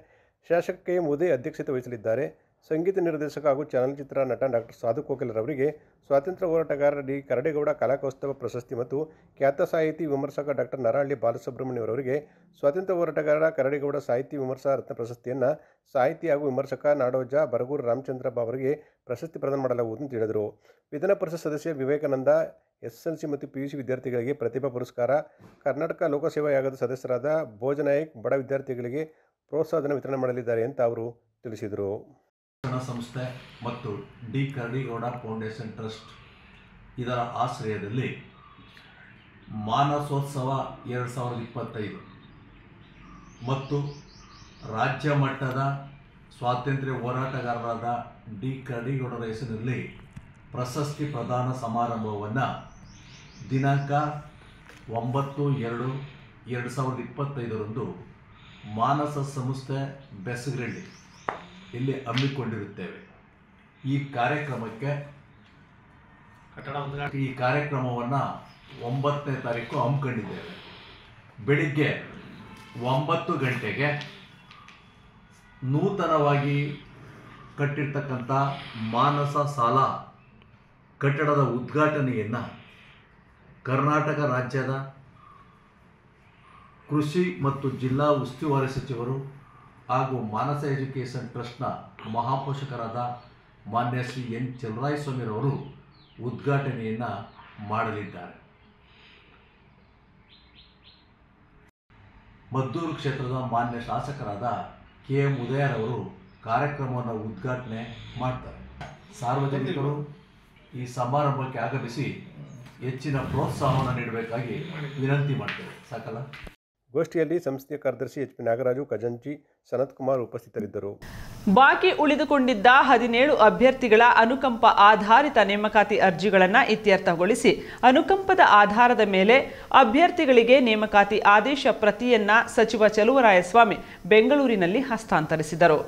ಶಾಸಕ ಕೆ ಮುದೇ ಅಧ್ಯಕ್ಷತೆ ವಹಿಸಲಿದ್ದಾರೆ. ಸಂಗೀತ ನಿರ್ದೇಶಕ ಹಾಗೂ ಚಲನಚಿತ್ರ ನಟ ಡಾಕ್ಟರ್ ಸಾಧು ಕೋಕಿಲರವರಿಗೆ ಸ್ವಾತಂತ್ರ್ಯ ಹೋರಾಟಗಾರ ಡಿ ಕರಡಿಗೌಡ ಕಲಾಕೌಸ್ತವ ಪ್ರಶಸ್ತಿ ಮತ್ತು ಖ್ಯಾತ ಸಾಹಿತಿ ವಿಮರ್ಶಕ ಡಾಕ್ಟರ್ ನರಹಳ್ಳಿ ಬಾಲಸುಬ್ರಹ್ಮಣ್ಯವರವರಿಗೆ ಸ್ವಾತಂತ್ರ್ಯ ಹೋರಾಟಗಾರ ಕರಡಿಗೌಡ ಸಾಹಿತ್ಯ ವಿಮರ್ಶಾ ರತ್ನ ಪ್ರಶಸ್ತಿಯನ್ನು ಸಾಹಿತಿ ಹಾಗೂ ವಿಮರ್ಶಕ ನಾಡೋಜ ಬರಗೂರು ರಾಮಚಂದ್ರಪ್ಪ ಅವರಿಗೆ ಪ್ರಶಸ್ತಿ ಪ್ರದಾನ ಮಾಡಲಾಗುವುದು ಎಂದು ಹೇಳಿದರು. ವಿಧಾನ ಪರಿಷತ್ ಸದಸ್ಯ ವಿವೇಕಾನಂದ, SSLC ಮತ್ತು PUC ವಿದ್ಯಾರ್ಥಿಗಳಿಗೆ ಪ್ರತಿಭಾ ಪುರಸ್ಕಾರ, ಕರ್ನಾಟಕ ಲೋಕಸೇವಾ ಆಯೋಗದ ಸದಸ್ಯರಾದ ಭೋಜನಾಯಕ್ ಬಡ ವಿದ್ಯಾರ್ಥಿಗಳಿಗೆ ಪ್ರೋತ್ಸಾಹಧನ ವಿತರಣೆ ಮಾಡಲಿದ್ದಾರೆ ಅಂತ ಅವರು ತಿಳಿಸಿದರು. ಸಂಸ್ಥೆ ಮತ್ತು ಡಿ ಕರಡಿಗೌಡ ಫೌಂಡೇಶನ್ ಟ್ರಸ್ಟ್ ಇದರ ಆಶ್ರಯದಲ್ಲಿ ಮಾನಸೋತ್ಸವ 2025 ಮತ್ತು ರಾಜ್ಯ ಮಟ್ಟದ ಸ್ವಾತಂತ್ರ್ಯ ಹೋರಾಟಗಾರರಾದ ಡಿ ಕರಡಿಗೌಡರ ಹೆಸರಿನಲ್ಲಿ ಪ್ರಶಸ್ತಿ ಪ್ರದಾನ ಸಮಾರಂಭವನ್ನು ದಿನಾಂಕ 9/2/2025 ಮಾನಸ ಸಂಸ್ಥೆ ಬೆಸಗರಳ್ಳಿ ಇಲ್ಲಿ ಹಮ್ಮಿಕೊಂಡಿರುತ್ತೇವೆ. ಈ ಕಾರ್ಯಕ್ರಮವನ್ನು 9ನೇ ತಾರೀಕು ಹಮ್ಮಿಕೊಂಡಿದ್ದೇವೆ. ಬೆಳಿಗ್ಗೆ 9 ಗಂಟೆಗೆ ನೂತನವಾಗಿ ಕಟ್ಟಿರ್ತಕ್ಕಂಥ ಮಾನಸ ಶಾಲಾ ಕಟ್ಟಡದ ಉದ್ಘಾಟನೆಯನ್ನು ಕರ್ನಾಟಕ ರಾಜ್ಯದ ಕೃಷಿ ಮತ್ತು ಜಿಲ್ಲಾ ಉಸ್ತುವಾರಿ ಸಚಿವರು ಹಾಗೂ ಮಾನಸ ಎಜುಕೇಷನ್ ಟ್ರಸ್ಟ್ನ ಮಹಾಪೋಷಕರಾದ ಮಾನ್ಯ ಶ್ರೀ ಎನ್ ಚಲುವರಾಯಸ್ವಾಮಿರವರು ಉದ್ಘಾಟನೆಯನ್ನು ಮಾಡಲಿದ್ದಾರೆ. ಮದ್ದೂರು ಕ್ಷೇತ್ರದ ಮಾನ್ಯ ಶಾಸಕರಾದ KM ಉದಯರವರು ಕಾರ್ಯಕ್ರಮವನ್ನು ಉದ್ಘಾಟನೆ ಮಾಡ್ತಾರೆ. ಸಾರ್ವಜನಿಕರು ಈ ಸಮಾರಂಭಕ್ಕೆ ಆಗಮಿಸಿ ಹೆಚ್ಚಿನ ಪ್ರೋತ್ಸಾಹವನ್ನು ನೀಡಬೇಕಾಗಿ ವಿನಂತಿ ಮಾಡ್ತೇವೆ. ಸಾಕಲ್ಲ. ಗೋಷ್ಠಿಯಲ್ಲಿ ಸಂಸ್ಥೆಯ ಕಾರ್ಯದರ್ಶಿ HP ನಾಗರಾಜು, ಖಜಾಂಚಿ ಸನತ್ ಕುಮಾರ್ ಉಪಸ್ಥಿತರಿದ್ದರು. ಬಾಕಿ ಉಳಿದುಕೊಂಡಿದ್ದ 17 ಅಭ್ಯರ್ಥಿಗಳ ಅನುಕಂಪ ಆಧಾರಿತ ನೇಮಕಾತಿ ಅರ್ಜಿಗಳನ್ನು ಇತ್ಯರ್ಥಗೊಳಿಸಿ ಅನುಕಂಪದ ಆಧಾರದ ಮೇಲೆ ಅಭ್ಯರ್ಥಿಗಳಿಗೆ ನೇಮಕಾತಿ ಆದೇಶ ಪ್ರತಿಯನ್ನ ಸಚಿವ ಚಲುವರಾಯಸ್ವಾಮಿ ಬೆಂಗಳೂರಿನಲ್ಲಿ ಹಸ್ತಾಂತರಿಸಿದರು.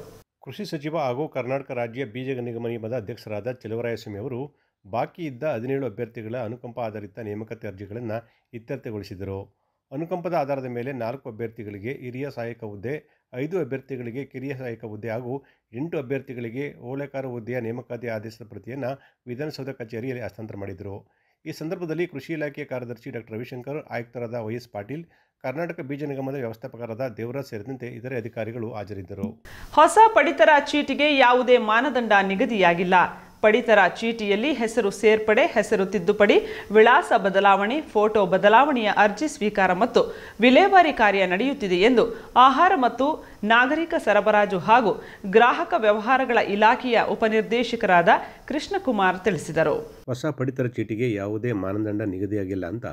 ಕೃಷಿ ಸಚಿವ ಹಾಗೂ ಕರ್ನಾಟಕ ರಾಜ್ಯ ಬೀಜ ನಿಗಮ ನಿಯಮದ ಅಧ್ಯಕ್ಷರಾದ ಚಲುವರಾಯಸ್ವಾಮಿ ಅವರು ಬಾಕಿ ಇದ್ದ 17 ಅಭ್ಯರ್ಥಿಗಳ ಅನುಕಂಪ ಆಧಾರಿತ ನೇಮಕಾತಿ ಅರ್ಜಿಗಳನ್ನು ಇತ್ಯರ್ಥಗೊಳಿಸಿದರು. ಅನುಕಂಪದ ಆಧಾರದ ಮೇಲೆ 4 ಅಭ್ಯರ್ಥಿಗಳಿಗೆ ಹಿರಿಯ ಸಹಾಯಕ ಹುದ್ದೆ, 5 ಅಭ್ಯರ್ಥಿಗಳಿಗೆ ಕಿರಿಯ ಸಹಾಯಕ ಹುದ್ದೆ ಹಾಗೂ 8 ಅಭ್ಯರ್ಥಿಗಳಿಗೆ ಓಲೆಕಾರ ಹುದ್ದೆಯ ನೇಮಕಾತಿ ಆದೇಶದ ಪ್ರತಿಯನ್ನು ವಿಧಾನಸೌಧ ಕಚೇರಿಯಲ್ಲಿ ಹಸ್ತಾಂತರ ಮಾಡಿದರು. ಈ ಸಂದರ್ಭದಲ್ಲಿ ಕೃಷಿ ಇಲಾಖೆಯ ಕಾರ್ಯದರ್ಶಿ ಡಾಕ್ಟರ್ ರವಿಶಂಕರ್, ಆಯುಕ್ತರಾದ YS ಪಾಟೀಲ್, ಕರ್ನಾಟಕ ಬೀಜ ನಿಗಮದ ವ್ಯವಸ್ಥಾಪಕರಾದ ದೇವರಾಜ್ ಸೇರಿದಂತೆ ಇತರೆ ಅಧಿಕಾರಿಗಳು ಹಾಜರಿದ್ದರು. ಹೊಸ ಪಡಿತರ ಚೀಟಿಗೆ ಯಾವುದೇ ಮಾನದಂಡ ನಿಗದಿಯಾಗಿಲ್ಲ. ಪಡಿತರ ಚೀಟಿಯಲ್ಲಿ ಹೆಸರು ಸೇರ್ಪಡೆ, ಹೆಸರು ತಿದ್ದುಪಡಿ, ವಿಳಾಸ ಬದಲಾವಣೆ, ಫೋಟೋ ಬದಲಾವಣೆಯ ಅರ್ಜಿ ಸ್ವೀಕಾರ ಮತ್ತು ವಿಲೇವಾರಿ ಕಾರ್ಯ ನಡೆಯುತ್ತಿದೆ ಎಂದು ಆಹಾರ ಮತ್ತು ನಾಗರಿಕ ಸರಬರಾಜು ಹಾಗೂ ಗ್ರಾಹಕ ವ್ಯವಹಾರಗಳ ಇಲಾಖೆಯ ಉಪನಿರ್ದೇಶಕರಾದ ಕೃಷ್ಣಕುಮಾರ್ ತಿಳಿಸಿದರು. ಹೊಸ ಪಡಿತರ ಚೀಟಿಗೆ ಯಾವುದೇ ಮಾನದಂಡ ನಿಗದಿಯಾಗಿಲ್ಲ ಅಂತ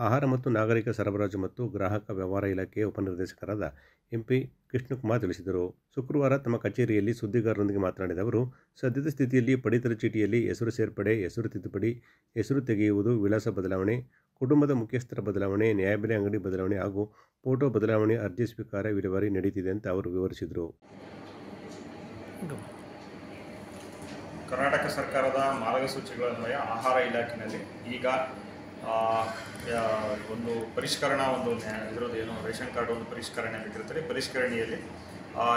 ಆಹಾರ ಮತ್ತು ನಾಗರಿಕ ಸರಬರಾಜು ಮತ್ತು ಗ್ರಾಹಕ ವ್ಯವಹಾರ ಇಲಾಖೆಯ ಉಪನಿರ್ದೇಶಕರಾದ MP ಕೃಷ್ಣಕುಮಾರ್ ತಿಳಿಸಿದರು. ಶುಕ್ರವಾರ ತಮ್ಮ ಕಚೇರಿಯಲ್ಲಿ ಸುದ್ದಿಗಾರರೊಂದಿಗೆ ಮಾತನಾಡಿದ ಅವರು, ಸದ್ಯದ ಸ್ಥಿತಿಯಲ್ಲಿ ಪಡಿತರ ಚೀಟಿಯಲ್ಲಿ ಹೆಸರು ಸೇರ್ಪಡೆ, ಹೆಸರು ತಿದ್ದುಪಡಿ, ಹೆಸರು ತೆಗೆಯುವುದು, ವಿಳಾಸ ಬದಲಾವಣೆ, ಕುಟುಂಬದ ಮುಖ್ಯಸ್ಥರ ಬದಲಾವಣೆ, ನ್ಯಾಯಬೆಲೆ ಅಂಗಡಿ ಬದಲಾವಣೆ ಹಾಗೂ ಫೋಟೋ ಬದಲಾವಣೆ ಅರ್ಜಿ ಸ್ವೀಕಾರ ವಿಲೇವಾರಿ ನಡೆಯುತ್ತಿದೆ ಅಂತ ಅವರು ವಿವರಿಸಿದರು. ಕರ್ನಾಟಕ ಸರ್ಕಾರದ ಮಾರ್ಗಸೂಚಿಗಳನ್ವಯ ಆಹಾರ ಇಲಾಖೆಯಲ್ಲಿ ಈಗ ಒಂದು ಪರಿಷ್ಕರಣಾ ಇದರದ್ದು ಏನು ರೇಷನ್ ಕಾರ್ಡ್ ಒಂದು ಪರಿಷ್ಕರಣೆ ಬಿಟ್ಟಿರ್ತಾರೆ. ಪರಿಷ್ಕರಣೆಯಲ್ಲಿ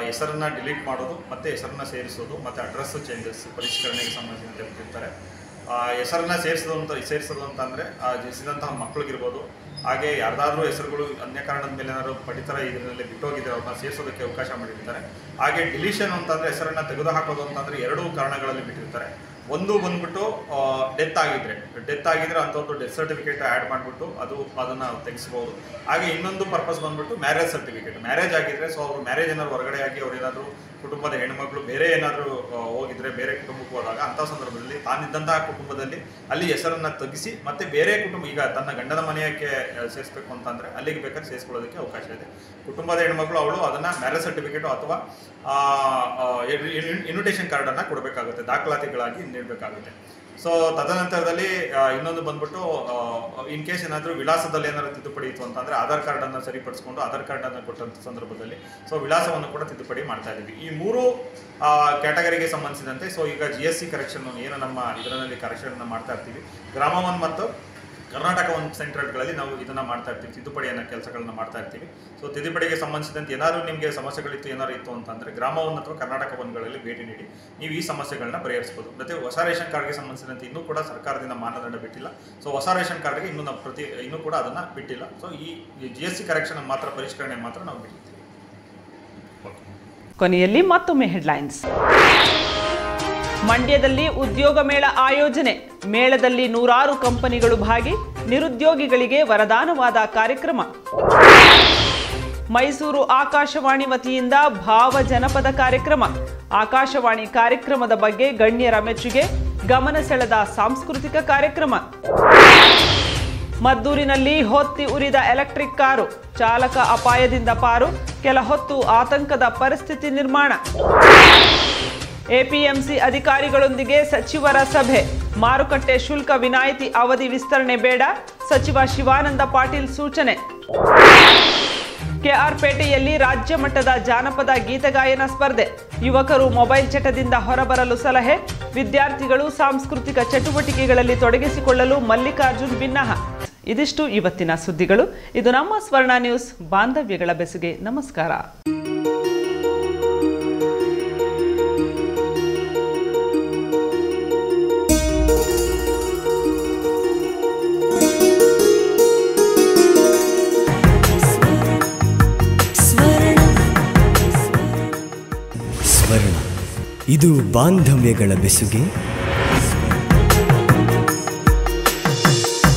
ಹೆಸರನ್ನು ಡಿಲೀಟ್ ಮಾಡೋದು ಮತ್ತು ಹೆಸರನ್ನು ಸೇರಿಸೋದು ಮತ್ತು ಅಡ್ರೆಸ್ ಚೇಂಜಸ್ ಪರಿಷ್ಕರಣೆಗೆ ಸಂಬಂಧಿಸಿದಂತೆ ಬಿಟ್ಟಿರ್ತಾರೆ. ಹೆಸರನ್ನು ಸೇರಿಸೋದು ಅಂತಂದರೆ ಜನಿಸಿದಂತಹ ಮಕ್ಕಳಿಗಿರ್ಬೋದು, ಹಾಗೆ ಯಾರ್ದಾದ್ರೂ ಹೆಸರುಗಳು ಅನ್ಯ ಕಾರಣದ ಮೇಲೆ ಏನಾದ್ರು ಪಡಿತರ ಇದರಲ್ಲಿ ಬಿಟ್ಟೋಗಿದ್ರೆ ಅವ್ರನ್ನ ಸೇರಿಸೋದಕ್ಕೆ ಅವಕಾಶ ಮಾಡಿರ್ತಾರೆ. ಹಾಗೆ ಡಿಲೀಷನ್ ಅಂತಂದರೆ ಹೆಸರನ್ನು ತೆಗೆದುಹಾಕೋದು ಅಂತಂದರೆ 2 ಕಾರಣಗಳಲ್ಲಿ ಬಿಟ್ಟಿರ್ತಾರೆ. ಒಂದು ಬಂದ್ಬಿಟ್ಟು ಡೆತ್ ಆಗಿದ್ರೆ ಅಂಥದ್ದು ಡೆತ್ ಸರ್ಟಿಫಿಕೇಟ್ ಆ್ಯಡ್ ಮಾಡಿಬಿಟ್ಟು ಅದನ್ನು ತೆಗೆಸ್ಬೋದು. ಹಾಗೆ ಇನ್ನೊಂದು ಪರ್ಪಸ್ ಬಂದ್ಬಿಟ್ಟು ಮ್ಯಾರೇಜ್ ಸರ್ಟಿಫಿಕೇಟ್. ಮ್ಯಾರೇಜ್ ಆಗಿದ್ರೆ ಸೊ ಅವರು ಮ್ಯಾರೇಜ್ ಏನಾದ್ರು ಹೊರಗಡೆ ಆಗಿ ಅವ್ರು ಏನಾದರೂ ಕುಟುಂಬದ ಹೆಣ್ಮಕ್ಳು ಬೇರೆ ಏನಾದರೂ ಹೋಗಿದ್ರೆ ಬೇರೆ ಕುಟುಂಬಕ್ಕೆ ಹೋದಾಗ ಅಂಥ ಸಂದರ್ಭದಲ್ಲಿ ತಾನಿದ್ದಂತಹ ಕುಟುಂಬದಲ್ಲಿ ಅಲ್ಲಿ ಹೆಸರನ್ನು ತೆಗಿಸಿ ಮತ್ತೆ ಬೇರೆ ಕುಟುಂಬ ಈಗ ತನ್ನ ಗಂಡನ ಮನೆಯಕ್ಕೆ ಸೇರಿಸಬೇಕು ಅಂತಂದರೆ ಅಲ್ಲಿಗೆ ಬೇಕಾದ್ರೆ ಸೇರಿಸ್ಕೊಳ್ಳೋದಕ್ಕೆ ಅವಕಾಶ ಇದೆ. ಕುಟುಂಬದ ಹೆಣ್ಮಕ್ಳು ಅವಳು ಅದನ್ನು ಮ್ಯಾರೇಜ್ ಸರ್ಟಿಫಿಕೇಟು ಅಥವಾ ಇನ್ವಿಟೇಷನ್ ಕಾರ್ಡನ್ನು ಕೊಡಬೇಕಾಗುತ್ತೆ, ದಾಖಲಾತಿಗಳಾಗಿ ನೀಡಬೇಕಾಗುತ್ತೆ. ಸೊ ತದನಂತರದಲ್ಲಿ ಇನ್ನೊಂದು ಬಂದ್ಬಿಟ್ಟು ಇನ್ ಕೇಸ್ ಏನಾದರೂ ವಿಳಾಸದಲ್ಲಿ ಏನಾದರೂ ತಿದ್ದುಪಡಿ ಇತ್ತು ಅಂತಂದರೆ ಆಧಾರ್ ಕಾರ್ಡನ್ನು ಸರಿಪಡಿಸ್ಕೊಂಡು ಆಧಾರ್ ಕಾರ್ಡನ್ನು ಕೊಟ್ಟಂಥ ಸಂದರ್ಭದಲ್ಲಿ ಸೊ ವಿಳಾಸವನ್ನು ಕೂಡ ತಿದ್ದುಪಡಿ ಮಾಡ್ತಾ ಇದ್ದೀವಿ. ಈ 3 ಕ್ಯಾಟಗರಿಗೆ ಸಂಬಂಧಿಸಿದಂತೆ ಸೊ ಈಗ GST ಕರೆಕ್ಷನ್ ಏನು ನಮ್ಮ ಇದರಲ್ಲಿ ಕರೆಕ್ಷನ್ ಮಾಡ್ತಾ ಇರ್ತೀವಿ. ಗ್ರಾಮ 1 ಮತ್ತು ಕರ್ನಾಟಕ 1 ಸೆಂಟ್ರಲ್ಗಳಲ್ಲಿ ನಾವು ಇದನ್ನು ಮಾಡ್ತಾ ಇರ್ತೀವಿ, ತಿದ್ದುಪಡಿಯನ್ನು ಕೆಲಸಗಳನ್ನ ಮಾಡ್ತಾ ಇರ್ತೀವಿ. ಸೊ ತಿದ್ದುಪಡಿಗೆ ಸಂಬಂಧಿಸಿದಂತೆ ಏನಾದರೂ ನಿಮಗೆ ಸಮಸ್ಯೆಗಳಿತ್ತು ಏನಾದ್ರು ಇತ್ತು ಅಂತಂದರೆ ಗ್ರಾಮ 1 ಅಥವಾ ಕರ್ನಾಟಕ 1ಗಳಲ್ಲಿ ಭೇಟಿ ನೀಡಿ ನೀವು ಈ ಸಮಸ್ಯೆಗಳನ್ನ ಪರಿಹರಿಸ್ಬೋದು. ಮತ್ತು ಹೊಸ ರೇಷನ್ ಕಾರ್ಡ್ಗೆ ಸಂಬಂಧಿಸಿದಂತೆ ಇನ್ನೂ ಕೂಡ ಸರ್ಕಾರದಿಂದ ಮಾನದಂಡ ಬಿಟ್ಟಿಲ್ಲ. ಸೊ ಹೊಸ ರೇಷನ್ ಕಾರ್ಡ್ಗೆ ಇನ್ನೂ ಕೂಡ ಅದನ್ನು ಬಿಟ್ಟಿಲ್ಲ. ಸೊ ಈ GST ಕರೆಕ್ಷನ್ ಮಾತ್ರ ಪರಿಷ್ಕರಣೆ ಮಾತ್ರ ನಾವು ಬಿಟ್ಟಿರ್ತೀವಿ. ಕೊನೆಯಲ್ಲಿ ಮತ್ತೊಮ್ಮೆ ಹೆಡ್ಲೈನ್ಸ್. ಮಂಡ್ಯದಲ್ಲಿ ಉದ್ಯೋಗ ಮೇಳ ಆಯೋಜನೆ, ಮೇಳದಲ್ಲಿ 100 ಕಂಪನಿಗಳು ಭಾಗಿ, ನಿರುದ್ಯೋಗಿಗಳಿಗೆ ವರದಾನವಾದ ಕಾರ್ಯಕ್ರಮ. ಮೈಸೂರು ಆಕಾಶವಾಣಿ ವತಿಯಿಂದ ಭಾವ ಜನಪದ ಕಾರ್ಯಕ್ರಮ, ಆಕಾಶವಾಣಿ ಕಾರ್ಯಕ್ರಮದ ಬಗ್ಗೆ ಗಣ್ಯರ ಮೆಚ್ಚುಗೆ, ಗಮನ ಸೆಳೆದ ಸಾಂಸ್ಕೃತಿಕ ಕಾರ್ಯಕ್ರಮ. ಮದ್ದೂರಿನಲ್ಲಿ ಹೊತ್ತಿ ಉರಿದ ಎಲೆಕ್ಟ್ರಿಕ್ ಕಾರು, ಚಾಲಕ ಅಪಾಯದಿಂದ ಪಾರು, ಕೆಲ ಹೊತ್ತು ಆತಂಕದ ಪರಿಸ್ಥಿತಿ ನಿರ್ಮಾಣ. APMC ಅಧಿಕಾರಿಗಳೊಂದಿಗೆ ಸಚಿವರ ಸಭೆ, ಮಾರುಕಟ್ಟೆ ಶುಲ್ಕ ವಿನಾಯಿತಿ ಅವಧಿ ವಿಸ್ತರಣೆ ಬೇಡ, ಸಚಿವ ಶಿವಾನಂದ ಪಾಟೀಲ್ ಸೂಚನೆ. KR ಪೇಟೆಯಲ್ಲಿ ರಾಜ್ಯ ಮಟ್ಟದ ಜಾನಪದ ಗೀತಗಾಯನ ಸ್ಪರ್ಧೆ, ಯುವಕರು ಮೊಬೈಲ್ ಚಟದಿಂದ ಹೊರಬರಲು ಸಲಹೆ, ವಿದ್ಯಾರ್ಥಿಗಳು ಸಾಂಸ್ಕೃತಿಕ ಚಟುವಟಿಕೆಗಳಲ್ಲಿ ತೊಡಗಿಸಿಕೊಳ್ಳಲು ಮಲ್ಲಿಕಾರ್ಜುನ್ ಭಿನ್ನಹ. ಇದಿಷ್ಟು ಇವತ್ತಿನ ಸುದ್ದಿಗಳು. ಇದು ನಮ್ಮ ಸ್ವರ್ಣ ನ್ಯೂಸ್. ಬಾಂಧವ್ಯಗಳ ಬೆಸುಗೆ ನಮಸ್ಕಾರ. ಸ್ವರ್ಣ, ಇದು ಬಾಂಧವ್ಯಗಳ ಬೆಸುಗೆ